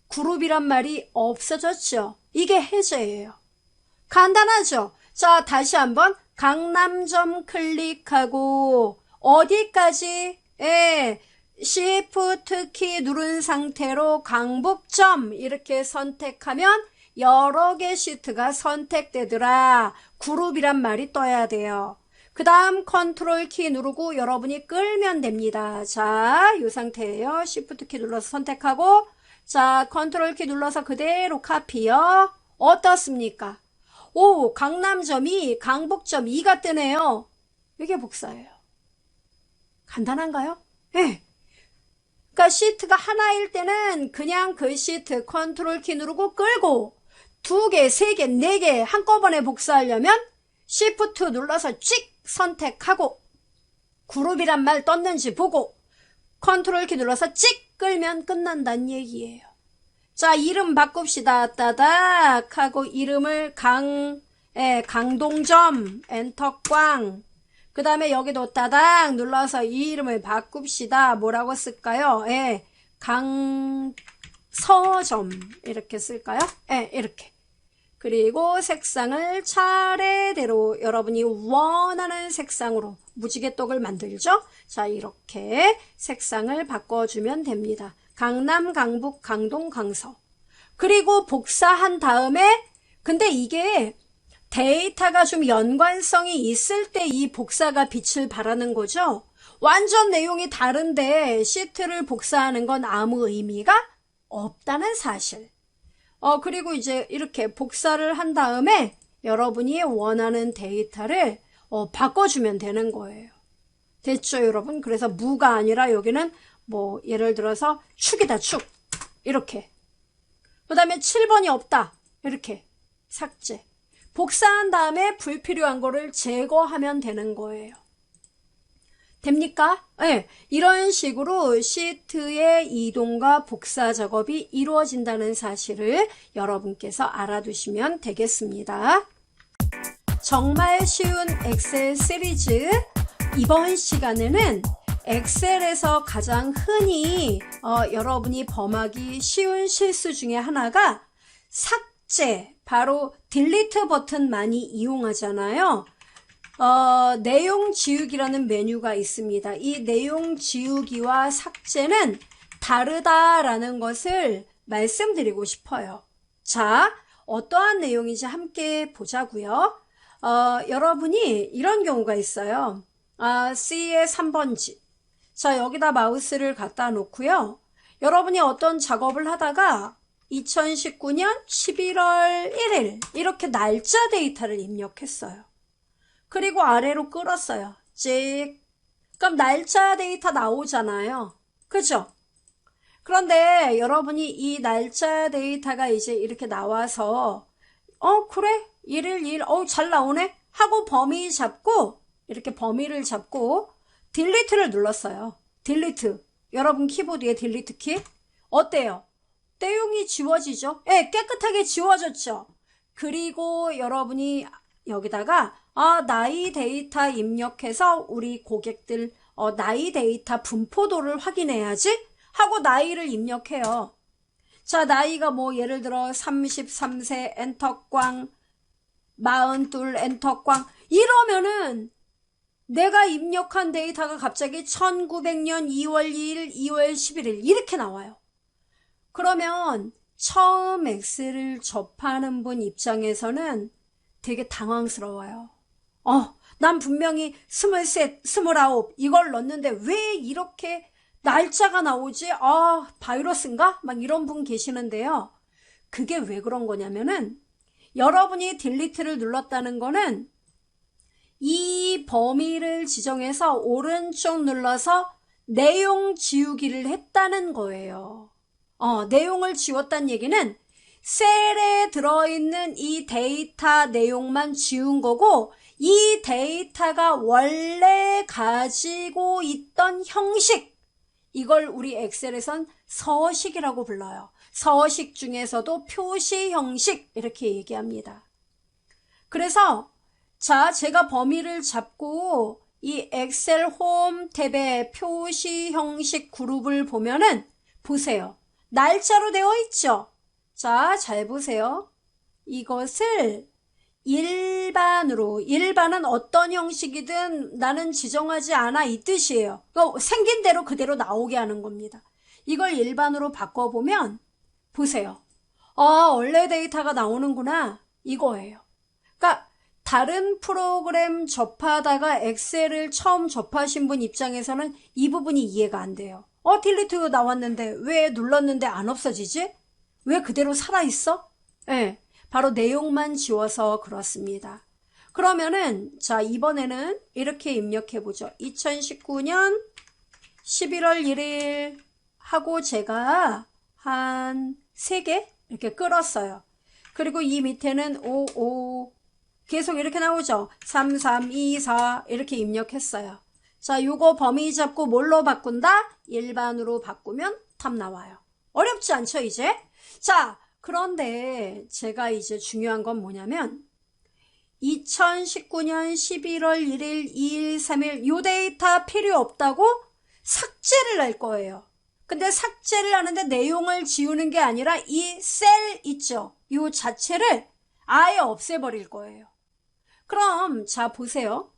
그룹이란 말이 없어졌죠. 이게 해제예요. 간단하죠? 자, 다시 한번 강남점 클릭하고 어디까지? 예, Shift 키 누른 상태로 강북점 이렇게 선택하면 여러 개 시트가 선택되더라. 그룹이란 말이 떠야 돼요. 그 다음 컨트롤 키 누르고 여러분이 끌면 됩니다. 자, 이 상태예요. Shift 키 눌러서 선택하고 자, 컨트롤 키 눌러서 그대로 카피요. 어떻습니까? 오, 강남점이 강북점 2가 뜨네요. 이게 복사예요. 간단한가요? 네. 그러니까 시트가 하나일 때는 그냥 그 시트 컨트롤 키 누르고 끌고 두 개, 세 개, 네 개 한꺼번에 복사하려면 Shift 눌러서 찍 선택하고 그룹이란 말 떴는지 보고 컨트롤 키 눌러서 찍 끌면 끝난다는 얘기예요. 자, 이름 바꿉시다. 따닥 하고 이름을 강동점 엔터 꽝. 그 다음에 여기도 따닥 눌러서 이 이름을 바꿉시다. 뭐라고 쓸까요? 강서점 이렇게 쓸까요? 네, 이렇게. 그리고 색상을 차례대로 여러분이 원하는 색상으로 무지개떡을 만들죠. 자, 이렇게 색상을 바꿔주면 됩니다. 강남, 강북, 강동, 강서. 그리고 복사한 다음에 근데 이게 데이터가 좀 연관성이 있을 때 이 복사가 빛을 발하는 거죠. 완전 내용이 다른데 시트를 복사하는 건 아무 의미가 없다는 사실. 그리고 이제 이렇게 복사를 한 다음에 여러분이 원하는 데이터를 바꿔주면 되는 거예요. 됐죠, 여러분? 그래서 무가 아니라 여기는 뭐 예를 들어서 축이다, 축. 이렇게. 그 다음에 7번이 없다. 이렇게. 삭제. 복사한 다음에 불필요한 거를 제거하면 되는 거예요. 됩니까? 네, 이런 식으로 시트의 이동과 복사 작업이 이루어진다는 사실을 여러분께서 알아두시면 되겠습니다. 정말 쉬운 엑셀 시리즈 이번 시간에는 엑셀에서 가장 흔히 여러분이 범하기 쉬운 실수 중에 하나가 삭제, 바로 딜리트 버튼 많이 이용하잖아요. 내용 지우기라는 메뉴가 있습니다. 이 내용 지우기와 삭제는 다르다라는 것을 말씀드리고 싶어요. 자, 어떠한 내용인지 함께 보자고요. 여러분이 이런 경우가 있어요. C의 3번지. 자, 여기다 마우스를 갖다 놓고요. 여러분이 어떤 작업을 하다가 2019년 11월 1일 이렇게 날짜 데이터를 입력했어요. 그리고 아래로 끌었어요. 찍. 그럼 날짜 데이터 나오잖아요. 그죠? 그런데 여러분이 이 날짜 데이터가 이제 이렇게 나와서 그래? 1일 2일 잘 나오네? 하고 범위 잡고 이렇게 범위를 잡고 딜리트를 눌렀어요. 딜리트. 여러분 키보드에 딜리트 키. 어때요? 내용이 지워지죠? 예, 깨끗하게 지워졌죠? 그리고 여러분이 여기다가 나이 데이터 입력해서 우리 고객들 나이 데이터 분포도를 확인해야지 하고 나이를 입력해요. 자, 나이가 뭐 예를 들어 33세 엔터꽝 42 엔터꽝 이러면은 내가 입력한 데이터가 갑자기 1900년 2월 2일 2월 11일 이렇게 나와요. 그러면 처음 엑셀을 접하는 분 입장에서는 되게 당황스러워요. 난 분명히 23, 29 이걸 넣었는데 왜 이렇게 날짜가 나오지? 바이러스인가? 막 이런 분 계시는데요. 그게 왜 그런 거냐면은 여러분이 딜리트를 눌렀다는 거는 이 범위를 지정해서 오른쪽 눌러서 내용 지우기를 했다는 거예요. 내용을 지웠다는 얘기는 셀에 들어있는 이 데이터 내용만 지운 거고 이 데이터가 원래 가지고 있던 형식 이걸 우리 엑셀에선 서식이라고 불러요. 서식 중에서도 표시 형식 이렇게 얘기합니다. 그래서 자, 제가 범위를 잡고 이 엑셀 홈 탭의 표시 형식 그룹을 보면은 보세요. 날짜로 되어 있죠? 자, 잘 보세요. 이것을 일반은 어떤 형식이든 나는 지정하지 않아 이 뜻이에요. 그러니까 생긴 대로 그대로 나오게 하는 겁니다. 이걸 일반으로 바꿔보면 보세요. 원래 데이터가 나오는구나 이거예요. 그러니까 다른 프로그램 접하다가 엑셀을 처음 접하신 분 입장에서는 이 부분이 이해가 안 돼요. 딜리트 나왔는데 왜 눌렀는데 안 없어지지? 왜 그대로 살아있어? 네, 바로 내용만 지워서 그렇습니다. 그러면은 자, 이번에는 이렇게 입력해보죠. 2019년 11월 1일 하고 제가 한 3개 이렇게 끌었어요. 그리고 이 밑에는 55 계속 이렇게 나오죠. 3324 이렇게 입력했어요. 자, 요거 범위 잡고 뭘로 바꾼다? 일반으로 바꾸면 탑 나와요. 어렵지 않죠, 이제? 자, 그런데 제가 이제 중요한 건 뭐냐면 2019년 11월 1일, 2일, 3일 요 데이터 필요 없다고 삭제를 할 거예요. 근데 삭제를 하는데 내용을 지우는 게 아니라 이 셀 있죠? 이 자체를 아예 없애버릴 거예요. 그럼 자 보세요.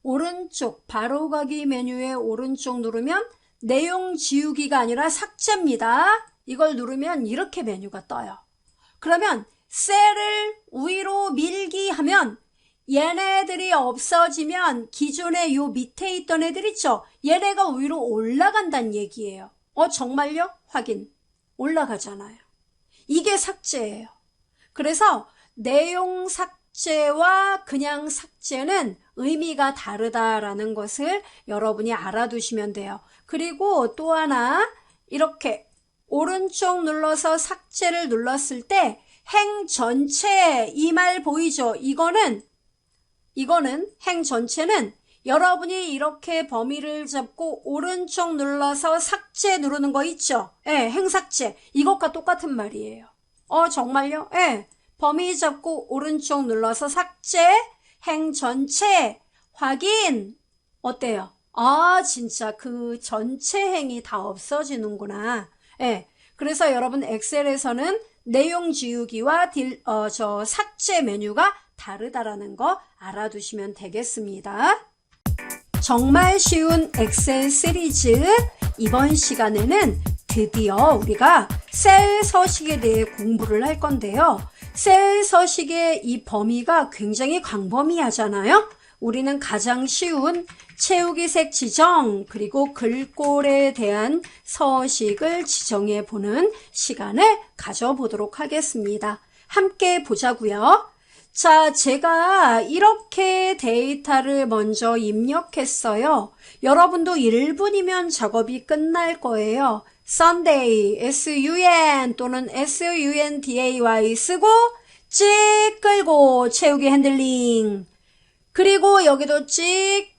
오른쪽 바로가기 메뉴의 오른쪽 누르면 내용 지우기가 아니라 삭제입니다. 이걸 누르면 이렇게 메뉴가 떠요. 그러면 셀을 위로 밀기 하면 얘네들이 없어지면 기존에 요 밑에 있던 애들 있죠? 얘네가 위로 올라간다는 얘기예요. 정말요? 확인. 올라가잖아요. 이게 삭제예요. 그래서 내용 삭제와 그냥 삭제는 의미가 다르다라는 것을 여러분이 알아두시면 돼요. 그리고 또 하나 이렇게 오른쪽 눌러서 삭제를 눌렀을 때 행 전체 이 말 보이죠? 이거는 행 전체는 여러분이 이렇게 범위를 잡고 오른쪽 눌러서 삭제 누르는 거 있죠? 예, 행 삭제. 이것과 똑같은 말이에요. 정말요? 예. 범위 잡고 오른쪽 눌러서 삭제, 행 전체, 확인. 어때요? 진짜 그 전체 행이 다 없어지는구나. 예. 그래서 여러분 엑셀에서는 내용 지우기와 삭제 메뉴가 다르다라는 거 알아두시면 되겠습니다. 정말 쉬운 엑셀 시리즈 이번 시간에는 드디어 우리가 셀 서식에 대해 공부를 할 건데요. 셀 서식의 이 범위가 굉장히 광범위하잖아요. 우리는 가장 쉬운 채우기 색 지정 그리고 글꼴에 대한 서식을 지정해 보는 시간을 가져보도록 하겠습니다. 함께 보자고요. 자, 제가 이렇게 데이터를 먼저 입력했어요. 여러분도 1분이면 작업이 끝날 거예요. Sunday, S-U-N 또는 S-U-N-D-A-Y 쓰고 찍 끌고 채우기 핸들링. 그리고 여기도 찍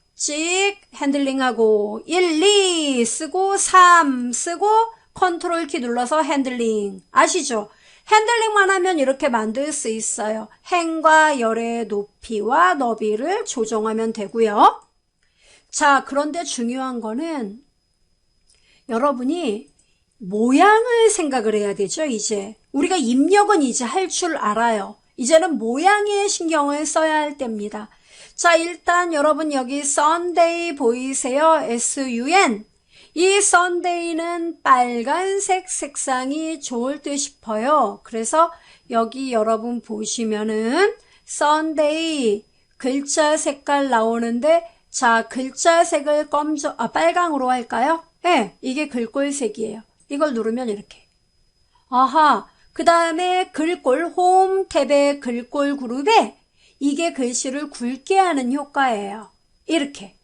핸들링하고 1, 2 쓰고 3 쓰고 컨트롤 키 눌러서 핸들링. 아시죠? 핸들링만 하면 이렇게 만들 수 있어요. 행과 열의 높이와 너비를 조정하면 되고요. 자, 그런데 중요한 거는 여러분이 모양을 생각을 해야 되죠, 이제. 우리가 입력은 이제 할 줄 알아요. 이제는 모양에 신경을 써야 할 때입니다. 자, 일단 여러분 여기 Sunday 보이세요? S-U-N. 이 Sunday는 빨간색 색상이 좋을 듯 싶어요. 그래서 여기 여러분 보시면은 Sunday 글자 색깔 나오는데 자, 글자 색을 빨강으로 할까요? 네, 이게 글꼴색이에요. 이걸 누르면 이렇게. 그 다음에 글꼴 홈 탭의 글꼴 그룹에 이게 글씨를 굵게 하는 효과예요. 이렇게.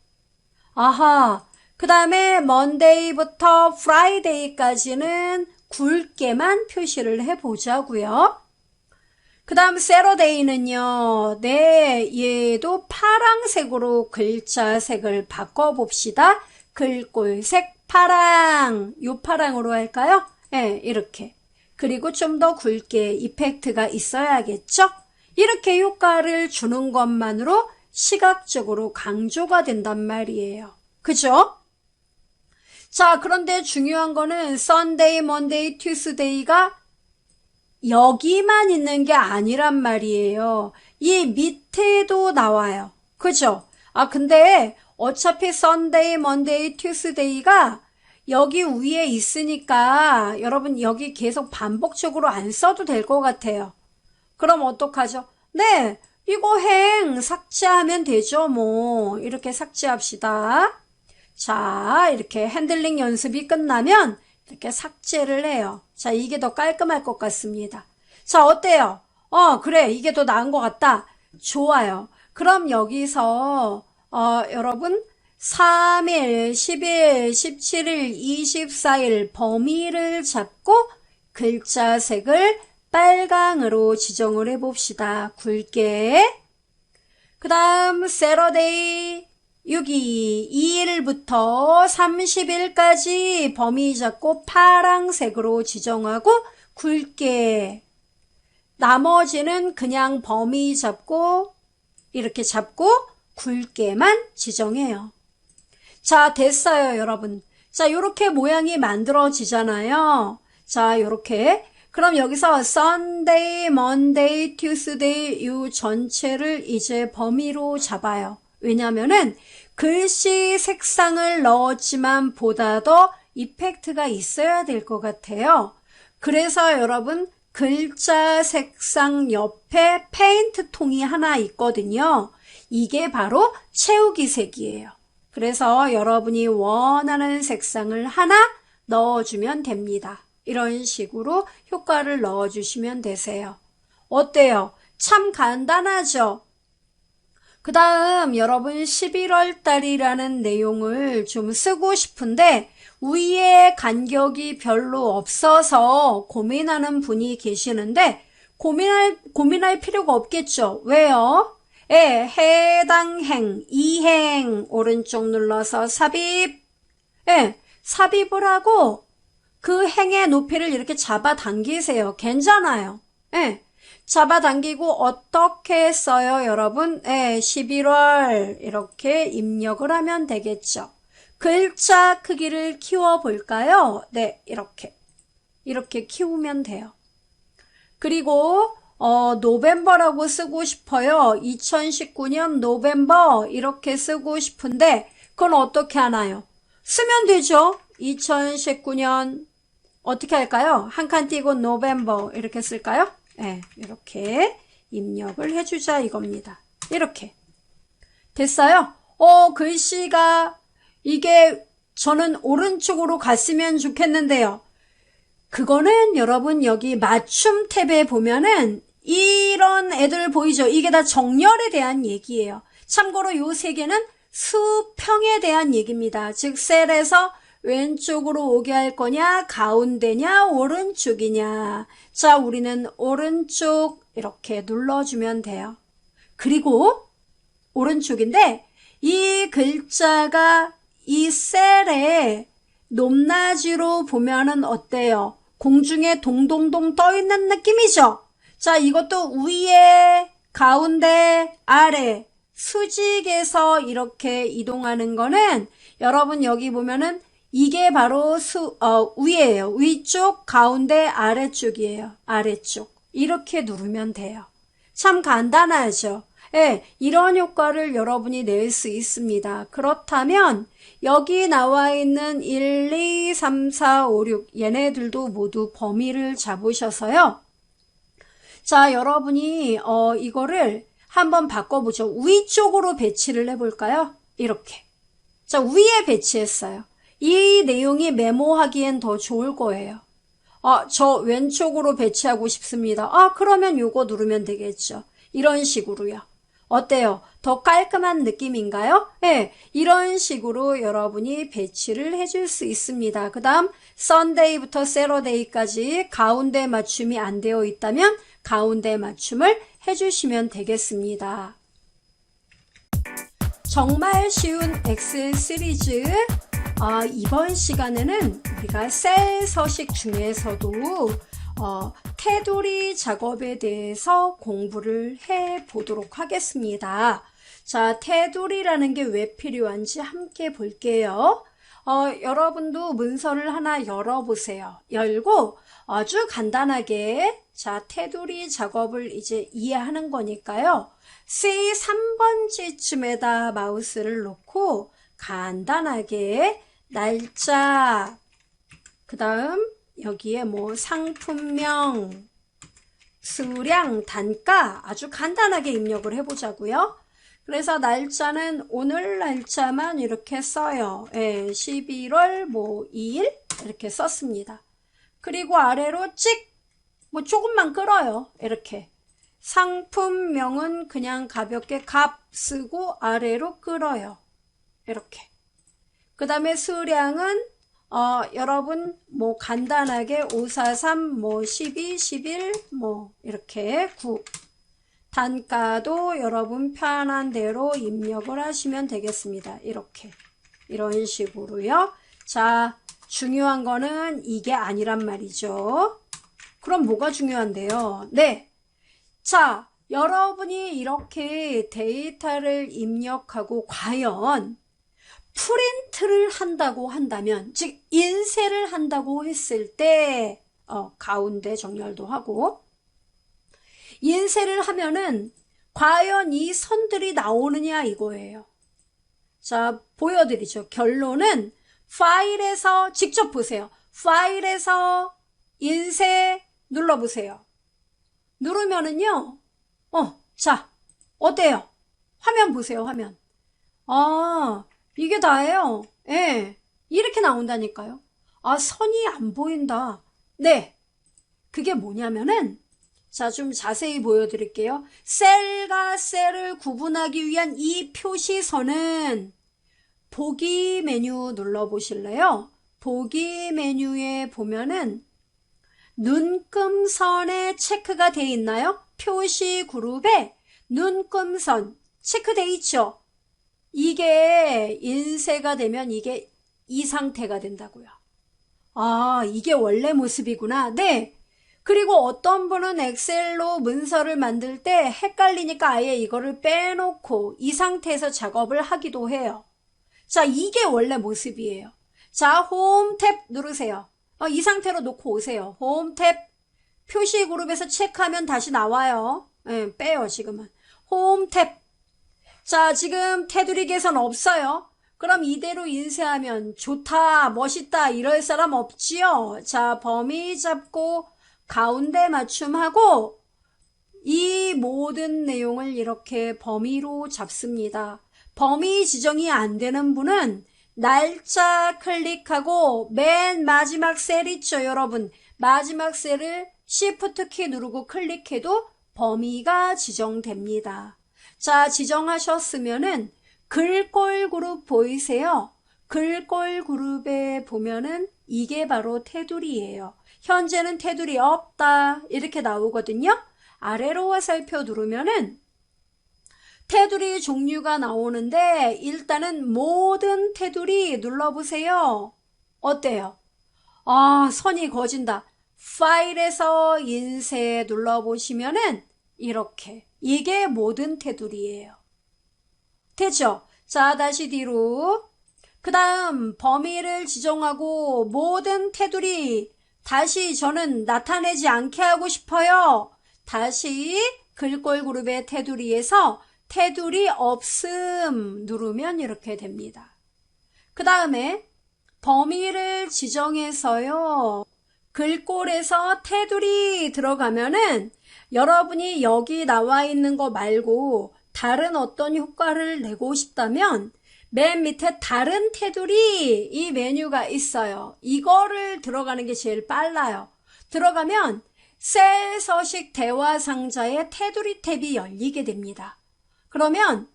그 다음에 Monday부터 Friday까지는 굵게만 표시를 해보자고요. 그 다음 Saturday는요. 네, 얘도 파랑색으로 글자 색을 바꿔봅시다. 글꼴색 파랑. 요 파랑으로 할까요? 네, 이렇게. 그리고 좀 더 굵게 이펙트가 있어야겠죠? 이렇게 효과를 주는 것만으로 시각적으로 강조가 된단 말이에요. 그죠? 자, 그런데 중요한 거는 Sunday, Monday, Tuesday가 여기만 있는 게 아니란 말이에요. 이 밑에도 나와요. 그죠? 근데 어차피 Sunday, Monday, Tuesday가 여기 위에 있으니까 여러분 여기 계속 반복적으로 안 써도 될 것 같아요. 그럼 어떡하죠? 네, 이거 행 삭제하면 되죠. 뭐 이렇게 삭제합시다. 자, 이렇게 핸들링 연습이 끝나면 이렇게 삭제를 해요. 자, 이게 더 깔끔할 것 같습니다. 자, 어때요? 그래, 이게 더 나은 것 같다. 좋아요. 그럼 여기서 여러분 3일, 10일, 17일, 24일 범위를 잡고 글자 색을 빨강으로 지정을 해봅시다. 굵게. 그 다음 Saturday 6일, 2일부터 30일까지 범위 잡고 파랑색으로 지정하고 굵게. 나머지는 그냥 범위 잡고 이렇게 잡고 굵게만 지정해요. 자, 됐어요, 여러분. 자, 요렇게 모양이 만들어지잖아요. 자, 요렇게. 그럼 여기서 Sunday, Monday, Tuesday 이 전체를 이제 범위로 잡아요. 왜냐면은 글씨 색상을 넣었지만 보다 더 이펙트가 있어야 될 것 같아요. 그래서 여러분 글자 색상 옆에 페인트 통이 하나 있거든요. 이게 바로 채우기 색이에요. 그래서 여러분이 원하는 색상을 하나 넣어주면 됩니다. 이런 식으로 효과를 넣어주시면 되세요. 어때요? 참 간단하죠? 그 다음 여러분 11월 달이라는 내용을 좀 쓰고 싶은데 위에 간격이 별로 없어서 고민하는 분이 계시는데 고민할 필요가 없겠죠. 왜요? 예, 해당 행, 이 행 오른쪽 눌러서 삽입. 예, 삽입을 하고 그 행의 높이를 이렇게 잡아당기세요. 괜찮아요. 예. 잡아당기고 어떻게 써요, 여러분? 예, 11월 이렇게 입력을 하면 되겠죠. 글자 크기를 키워볼까요? 네, 이렇게 키우면 돼요. 그리고 노벰버라고 쓰고 싶어요. 2019년 노벰버 이렇게 쓰고 싶은데 그건 어떻게 하나요? 쓰면 되죠. 2019년 어떻게 할까요? 한 칸 띄고 노벰버 이렇게 쓸까요? 네, 이렇게 입력을 해주자 이겁니다. 이렇게 됐어요? 글씨가 이게 저는 오른쪽으로 갔으면 좋겠는데요. 그거는 여러분 여기 맞춤 탭에 보면은 이런 애들 보이죠? 이게 다 정렬에 대한 얘기예요. 참고로 요 세 개는 수평에 대한 얘기입니다. 즉 셀에서 왼쪽으로 오게 할 거냐, 가운데냐, 오른쪽이냐. 자, 우리는 오른쪽 이렇게 눌러주면 돼요. 그리고 오른쪽인데 이 글자가 이 셀에 높낮이로 보면은 어때요? 공중에 동동동 떠 있는 느낌이죠? 자, 이것도 위에, 가운데, 아래, 수직에서 이렇게 이동하는 거는 여러분 여기 보면은 이게 바로 위에요. 위쪽, 가운데, 아래쪽이에요. 아래쪽. 이렇게 누르면 돼요. 참 간단하죠? 예, 이런 효과를 여러분이 낼 수 있습니다. 그렇다면 여기 나와 있는 1, 2, 3, 4, 5, 6 얘네들도 모두 범위를 잡으셔서요. 자, 여러분이 이거를 한번 바꿔보죠. 위쪽으로 배치를 해볼까요? 이렇게. 자, 위에 배치했어요. 이 내용이 메모하기엔 더 좋을 거예요. 저 왼쪽으로 배치하고 싶습니다. 그러면 요거 누르면 되겠죠. 이런 식으로요. 어때요? 더 깔끔한 느낌인가요? 네, 이런 식으로 여러분이 배치를 해줄 수 있습니다. 그 다음 Sunday부터 Saturday까지 가운데 맞춤이 안 되어 있다면 가운데 맞춤을 해주시면 되겠습니다. 정말 쉬운 엑셀 시리즈 이번 시간에는 우리가 셀 서식 중에서도 테두리 작업에 대해서 공부를 해 보도록 하겠습니다. 자, 테두리라는 게 왜 필요한지 함께 볼게요. 여러분도 문서를 하나 열어보세요. 열고 아주 간단하게 자, 테두리 작업을 이제 이해하는 거니까요. C3번지쯤에다 마우스를 놓고 간단하게 날짜, 그 다음 여기에 뭐 상품명, 수량, 단가 아주 간단하게 입력을 해보자고요. 그래서 날짜는 오늘 날짜만 이렇게 써요. 11월 뭐 2일 이렇게 썼습니다. 그리고 아래로 찍, 뭐 조금만 끌어요. 이렇게. 상품명은 그냥 가볍게 값 쓰고 아래로 끌어요. 이렇게. 그 다음에 수량은 여러분 뭐 간단하게 543 뭐 12 11 뭐 이렇게 9 단가도 여러분 편한 대로 입력을 하시면 되겠습니다. 이렇게 이런 식으로요. 자, 중요한 거는 이게 아니란 말이죠. 그럼 뭐가 중요한데요? 네, 자, 여러분이 이렇게 데이터를 입력하고 과연 프린트를 한다고 한다면, 즉 인쇄를 한다고 했을 때 가운데 정렬도 하고, 인쇄를 하면은 과연 이 선들이 나오느냐 이거예요. 자, 보여드리죠. 결론은 파일에서 직접 보세요. 파일에서 인쇄 눌러보세요. 누르면은요, 자, 어때요? 화면 보세요, 화면. 아, 이게 다예요. 예, 이렇게 나온다니까요. 아, 선이 안 보인다. 네, 그게 뭐냐면은, 자, 좀 자세히 보여드릴게요. 셀과 셀을 구분하기 위한 이 표시선은 보기 메뉴 눌러보실래요? 보기 메뉴에 보면은 눈금선에 체크가 돼 있나요? 표시 그룹에 눈금선 체크돼 있죠? 이게 인쇄가 되면 이게 이 상태가 된다고요. 아, 이게 원래 모습이구나. 네. 그리고 어떤 분은 엑셀로 문서를 만들 때 헷갈리니까 아예 이거를 빼놓고 이 상태에서 작업을 하기도 해요. 자, 이게 원래 모습이에요. 자, 홈 탭 누르세요. 이 상태로 놓고 오세요. 홈 탭 표시 그룹에서 체크하면 다시 나와요. 네, 빼요, 지금은. 홈 탭. 자, 지금 테두리 개선 없어요. 그럼 이대로 인쇄하면 좋다, 멋있다 이럴 사람 없지요. 자, 범위 잡고 가운데 맞춤하고 이 모든 내용을 이렇게 범위로 잡습니다. 범위 지정이 안 되는 분은 날짜 클릭하고 맨 마지막 셀 있죠, 여러분. 마지막 셀을 Shift 키 누르고 클릭해도 범위가 지정됩니다. 자, 지정하셨으면은 글꼴 그룹 보이세요? 글꼴 그룹에 보면은 이게 바로 테두리예요. 현재는 테두리 없다 이렇게 나오거든요. 아래로 화살표 누르면은 테두리 종류가 나오는데 일단은 모든 테두리 눌러보세요. 어때요? 아, 선이 거진다. 파일에서 인쇄 눌러보시면은 이렇게 이게 모든 테두리예요. 됐죠? 자, 다시 뒤로. 그 다음 범위를 지정하고 모든 테두리 다시 저는 나타내지 않게 하고 싶어요. 다시 글꼴 그룹의 테두리에서 테두리 없음 누르면 이렇게 됩니다. 그 다음에 범위를 지정해서요. 글꼴에서 테두리 들어가면은 여러분이 여기 나와 있는 거 말고 다른 어떤 효과를 내고 싶다면 맨 밑에 다른 테두리 이 메뉴가 있어요. 이거를 들어가는 게 제일 빨라요. 들어가면 셀 서식 대화 상자에 테두리 탭이 열리게 됩니다. 그러면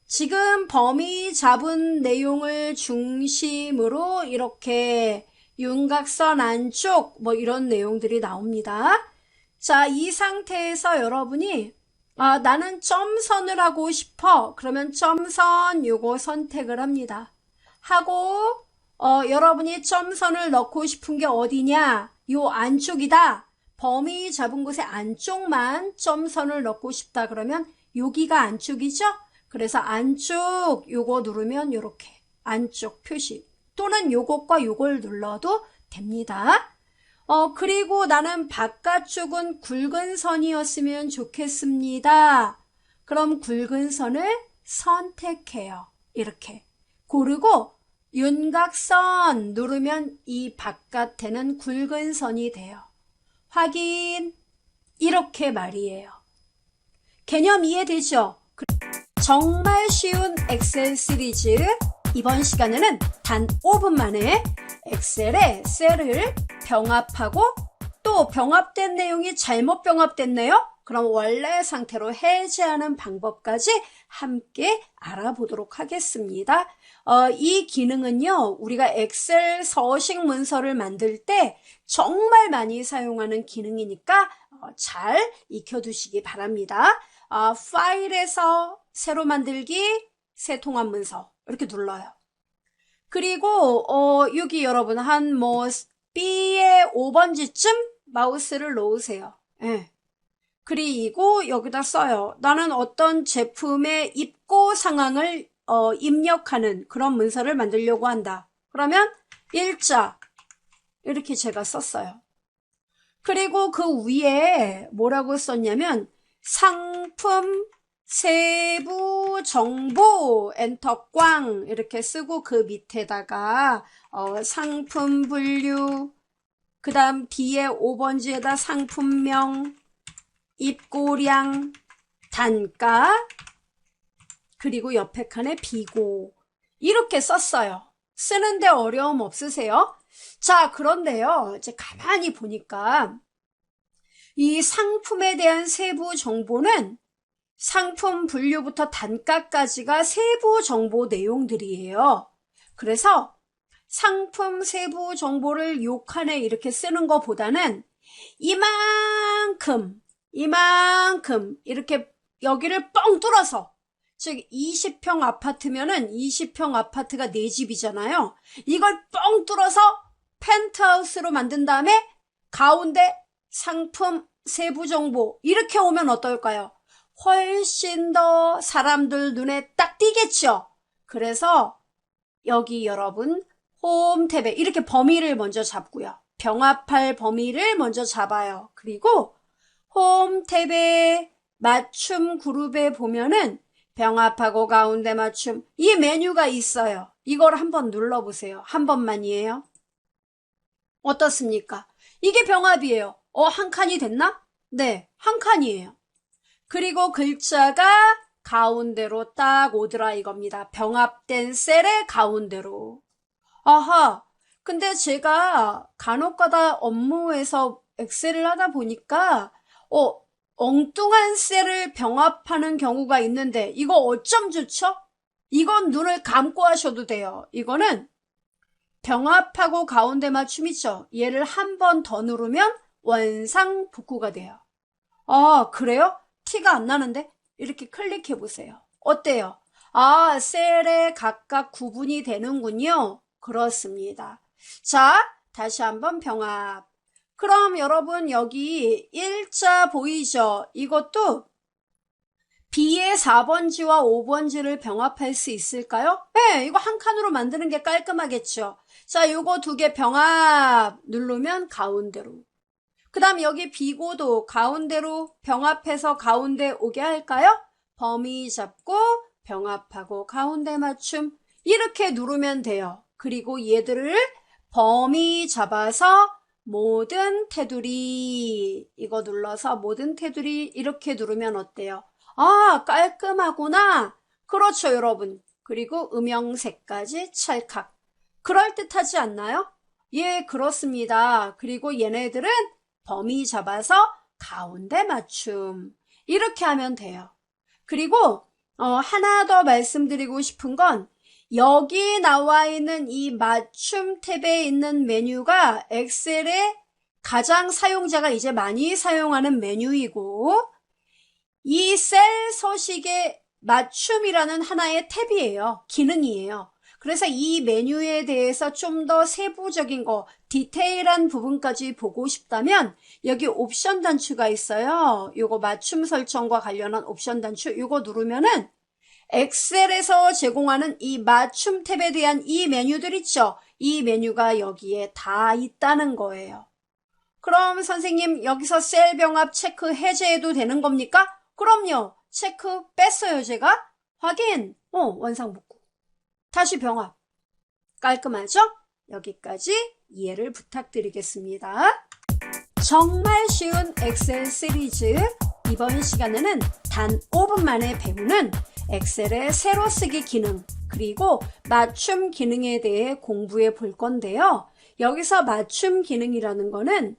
지금 범위 잡은 내용을 중심으로 이렇게 윤곽선 안쪽 뭐 이런 내용들이 나옵니다. 자, 이 상태에서 여러분이 나는 점선을 하고 싶어. 그러면 점선 요거 선택을 합니다. 하고 여러분이 점선을 넣고 싶은 게 어디냐? 요 안쪽이다. 범위 잡은 곳의 안쪽만 점선을 넣고 싶다. 그러면 여기가 안쪽이죠? 그래서 안쪽 요거 누르면 요렇게 안쪽 표시 또는 요것과 요걸 눌러도 됩니다. 그리고 나는 바깥쪽은 굵은 선이었으면 좋겠습니다. 그럼 굵은 선을 선택해요. 이렇게 고르고 윤곽선 누르면 이 바깥에는 굵은 선이 돼요. 확인. 이렇게 말이에요. 개념 이해되죠? 정말 쉬운 엑셀 시리즈 이번 시간에는 단 5분 만에 엑셀에 셀을 병합하고 또 병합된 내용이 잘못 병합됐네요? 그럼 원래 상태로 해제하는 방법까지 함께 알아보도록 하겠습니다. 이 기능은요, 우리가 엑셀 서식 문서를 만들 때 정말 많이 사용하는 기능이니까 잘 익혀두시기 바랍니다. 파일에서 새로 만들기, 새 통합 문서 이렇게 눌러요. 그리고 여기 여러분 한 B의 5번지쯤 마우스를 놓으세요. 예. 그리고 여기다 써요. 나는 어떤 제품의 입고 상황을 입력하는 그런 문서를 만들려고 한다. 그러면 일자 이렇게 제가 썼어요. 그리고 그 위에 뭐라고 썼냐면 상품 세부 정보 엔터 꽝 이렇게 쓰고 그 밑에다가 상품 분류 그 다음 뒤에 5번지에다 상품명 입고량 단가 그리고 옆에 칸에 비고 이렇게 썼어요. 쓰는데 어려움 없으세요? 자, 그런데요. 이제 가만히 보니까 이 상품에 대한 세부 정보는 상품 분류부터 단가까지가 세부 정보 내용들이에요. 그래서 상품 세부 정보를 요 칸에 이렇게 쓰는 것보다는 이만큼 이렇게 여기를 뻥 뚫어서 즉 20평 아파트면은 20평 아파트가 4집이잖아요. 이걸 뻥 뚫어서 펜트하우스로 만든 다음에 가운데 상품 세부 정보 이렇게 오면 어떨까요? 훨씬 더 사람들 눈에 딱 띄겠죠. 그래서 여기 여러분 홈 탭에 이렇게 범위를 먼저 잡고요. 병합할 범위를 먼저 잡아요. 그리고 홈 탭에 맞춤 그룹에 보면은 병합하고 가운데 맞춤 이 메뉴가 있어요. 이걸 한번 눌러보세요. 한 번만이에요. 어떻습니까? 이게 병합이에요. 한 칸이 됐나? 네, 한 칸이에요. 그리고 글자가 가운데로 딱 오더라 이겁니다. 병합된 셀의 가운데로. 아하, 근데 제가 간혹가다 업무에서 엑셀을 하다 보니까 엉뚱한 셀을 병합하는 경우가 있는데 이거 어쩜 좋죠? 이건 눈을 감고 하셔도 돼요. 이거는 병합하고 가운데 맞춤이죠. 얘를 한 번 더 누르면 원상복구가 돼요. 아, 그래요? 티가 안 나는데? 이렇게 클릭해 보세요. 어때요? 아, 셀에 각각 구분이 되는군요. 그렇습니다. 자, 다시 한번 병합. 그럼 여러분 여기 일자 보이죠? 이것도 B의 4번지와 5번지를 병합할 수 있을까요? 네, 이거 한 칸으로 만드는 게 깔끔하겠죠. 자, 요거 두 개 병합 누르면 가운데로. 그 다음 여기 B고도 가운데로 병합해서 가운데 오게 할까요? 범위 잡고 병합하고 가운데 맞춤 이렇게 누르면 돼요. 그리고 얘들을 범위 잡아서 모든 테두리 이거 눌러서 모든 테두리 이렇게 누르면 어때요? 아, 깔끔하구나. 그렇죠, 여러분. 그리고 음영색까지 찰칵. 그럴듯하지 않나요? 예, 그렇습니다. 그리고 얘네들은 범위 잡아서 가운데 맞춤. 이렇게 하면 돼요. 그리고 하나 더 말씀드리고 싶은 건 여기 나와 있는 이 맞춤 탭에 있는 메뉴가 엑셀의 가장 사용자가 이제 많이 사용하는 메뉴이고 이 셀 서식의 맞춤이라는 하나의 탭이에요. 기능이에요. 그래서 이 메뉴에 대해서 좀 더 세부적인 거, 디테일한 부분까지 보고 싶다면 여기 옵션 단추가 있어요. 요거 맞춤 설정과 관련한 옵션 단추 요거 누르면은 엑셀에서 제공하는 이 맞춤 탭에 대한 이 메뉴들 있죠? 이 메뉴가 여기에 다 있다는 거예요. 그럼 선생님 여기서 셀 병합 체크 해제해도 되는 겁니까? 그럼요. 체크 뺐어요 제가. 확인. 원상복구. 다시 병합. 깔끔하죠? 여기까지 이해를 부탁드리겠습니다. 정말 쉬운 엑셀 시리즈 이번 시간에는 단 5분 만에 배우는 엑셀의 세로 쓰기 기능 그리고 맞춤 기능에 대해 공부해 볼 건데요. 여기서 맞춤 기능이라는 거는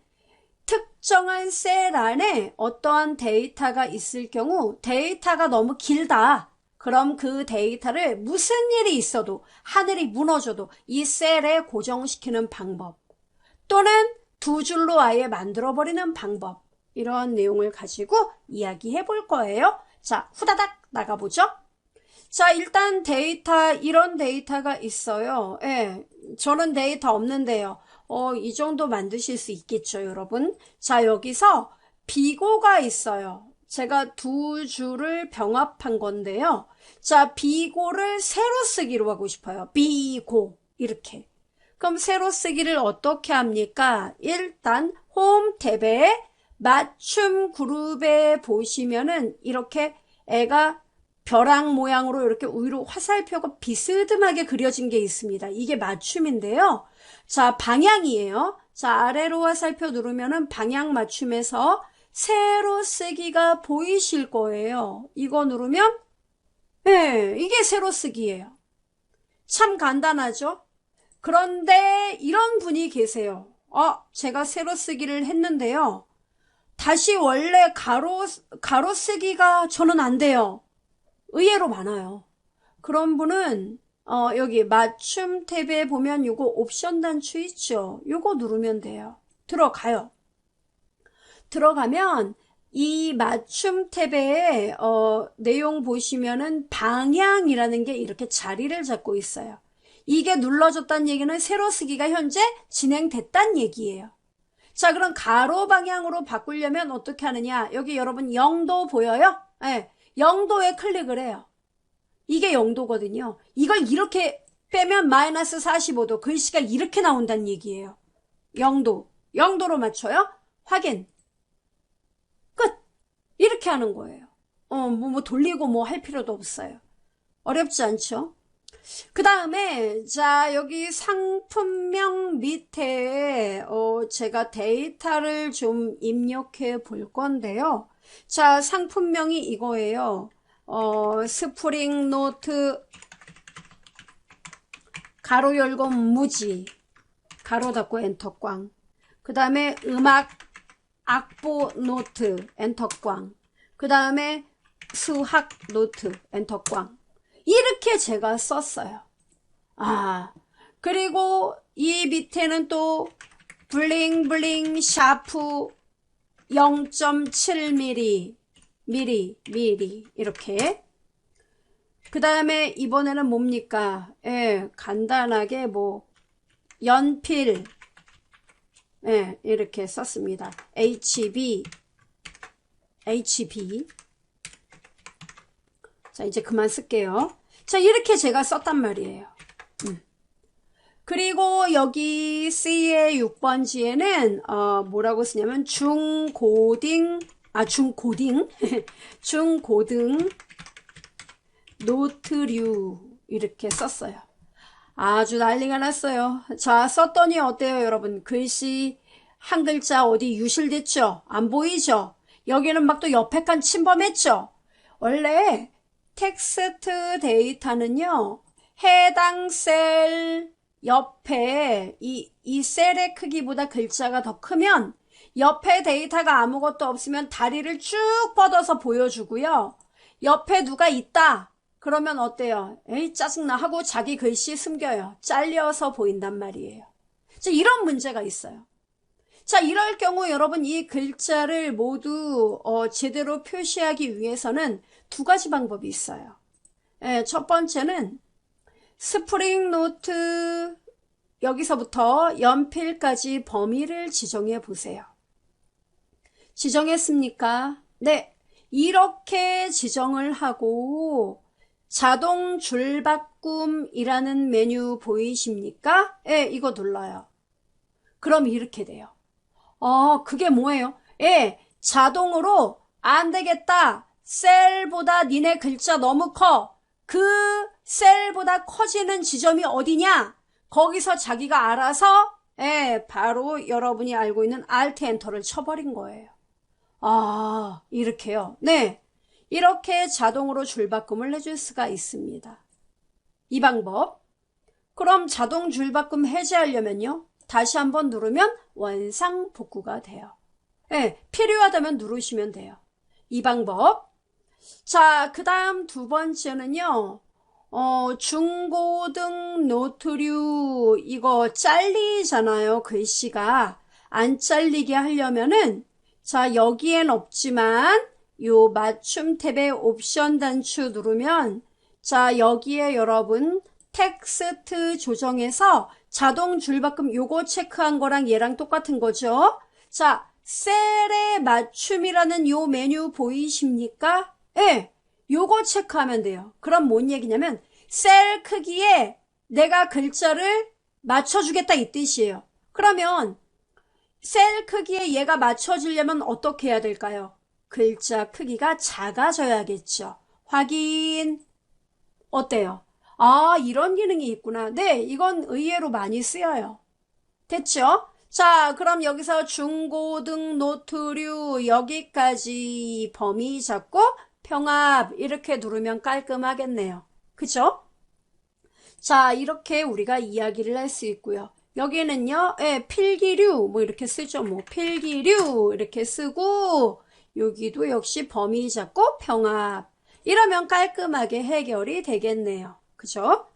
특정한 셀 안에 어떠한 데이터가 있을 경우 데이터가 너무 길다. 그럼 그 데이터를 무슨 일이 있어도 하늘이 무너져도 이 셀에 고정시키는 방법 또는 두 줄로 아예 만들어버리는 방법 이런 내용을 가지고 이야기해 볼 거예요. 자, 후다닥 나가보죠. 자, 일단 데이터 이런 데이터가 있어요. 예, 저는 데이터 없는데요. 이 정도 만드실 수 있겠죠, 여러분. 자, 여기서 비고가 있어요. 제가 두 줄을 병합한 건데요. 자, 비고를 세로 쓰기로 하고 싶어요. 비고 이렇게. 그럼 세로 쓰기를 어떻게 합니까? 일단 홈 탭에 맞춤 그룹에 보시면은 이렇게 애가 벼락 모양으로 이렇게 위로 화살표가 비스듬하게 그려진 게 있습니다. 이게 맞춤인데요. 자, 방향이에요. 자, 아래로 화살표 누르면은 방향 맞춤에서 세로 쓰기가 보이실 거예요. 이거 누르면 네, 이게 세로 쓰기예요. 참 간단하죠? 그런데 이런 분이 계세요. 제가 세로 쓰기를 했는데요. 다시 원래 가로 쓰기가 저는 안 돼요. 의외로 많아요. 그런 분은 여기 맞춤 탭에 보면 요거 옵션 단추 있죠? 요거 누르면 돼요. 들어가요. 들어가면 이 맞춤 탭에 내용 보시면은 방향이라는 게 이렇게 자리를 잡고 있어요. 이게 눌러졌다는 얘기는 세로 쓰기가 현재 진행됐다는 얘기예요. 자, 그럼 가로 방향으로 바꾸려면 어떻게 하느냐? 여기 여러분 0도 보여요? 네, 0도에 클릭을 해요. 이게 0도거든요. 이걸 이렇게 빼면 마이너스 45도. 글씨가 이렇게 나온다는 얘기예요. 0도. 0도로 맞춰요? 확인. 끝. 이렇게 하는 거예요. 뭐 돌리고 뭐 할 필요도 없어요. 어렵지 않죠? 그 다음에 자 여기 상품명 밑에 제가 데이터를 좀 입력해 볼 건데요. 자 상품명이 이거예요. 스프링 노트 가로 열고 무지 가로 닫고 엔터 꽝. 그 다음에 음악 악보 노트 엔터 꽝. 그 다음에 수학 노트 엔터 꽝. 이렇게 제가 썼어요. 그리고 이 밑에는 또 블링블링 샤프 0.7mm 이렇게. 그 다음에 이번에는 뭡니까? 간단하게 뭐 연필 이렇게 썼습니다. HB 자 이제 그만 쓸게요. 자 이렇게 제가 썼단 말이에요. 그리고 여기 C의 6번지에는 뭐라고 쓰냐면 중고등 노트류 이렇게 썼어요. 아주 난리가 났어요. 자 썼더니 어때요 여러분? 글씨 한 글자 어디 유실됐죠? 안 보이죠? 여기는 막 또 옆에 칸 침범했죠? 원래 텍스트 데이터는요, 해당 셀 옆에 이 셀의 크기보다 글자가 더 크면 옆에 데이터가 아무것도 없으면 다리를 쭉 뻗어서 보여주고요. 옆에 누가 있다. 그러면 어때요? 에이 짜증나 하고 자기 글씨 숨겨요. 잘려서 보인단 말이에요. 자, 이런 문제가 있어요. 자, 이럴 경우 여러분 이 글자를 모두 제대로 표시하기 위해서는 두 가지 방법이 있어요. 첫 번째는 스프링 노트 여기서부터 연필까지 범위를 지정해 보세요. 지정했습니까? 네. 이렇게 지정을 하고 자동 줄바꿈이라는 메뉴 보이십니까? 네, 이거 눌러요. 그럼 이렇게 돼요. 그게 뭐예요? 자동으로 안 되겠다. 셀보다 니네 글자 너무 커. 그 셀보다 커지는 지점이 어디냐? 거기서 자기가 알아서 바로 여러분이 알고 있는 Alt 엔터를 쳐버린 거예요. 이렇게요. 네, 이렇게 자동으로 줄바꿈을 해줄 수가 있습니다. 이 방법. 그럼 자동 줄바꿈 해제하려면요. 다시 한번 누르면 원상복구가 돼요. 필요하다면 누르시면 돼요. 이 방법. 자, 그 다음 두 번째는요. 중고등 노트류 이거 잘리잖아요. 글씨가. 안 잘리게 하려면은 자, 여기엔 없지만 요 맞춤 탭의 옵션 단추 누르면 자, 여기에 여러분 텍스트 조정에서 자동 줄바꿈 요거 체크한 거랑 얘랑 똑같은 거죠. 자, 셀의 맞춤이라는 요 메뉴 보이십니까? 요거 체크하면 돼요. 그럼 뭔 얘기냐면 셀 크기에 내가 글자를 맞춰주겠다 이 뜻이에요. 그러면 셀 크기에 얘가 맞춰지려면 어떻게 해야 될까요? 글자 크기가 작아져야겠죠. 확인. 어때요? 아, 이런 기능이 있구나. 네, 이건 의외로 많이 쓰여요. 됐죠? 자, 그럼 여기서 중고등 노트류 여기까지 범위 잡고 평합 이렇게 누르면 깔끔하겠네요. 그죠? 자, 이렇게 우리가 이야기를 할 수 있고요. 여기는요, 예, 필기류, 뭐 이렇게 쓰죠. 뭐, 필기류, 이렇게 쓰고, 여기도 역시 범위 잡고 평합. 이러면 깔끔하게 해결이 되겠네요. 그죠?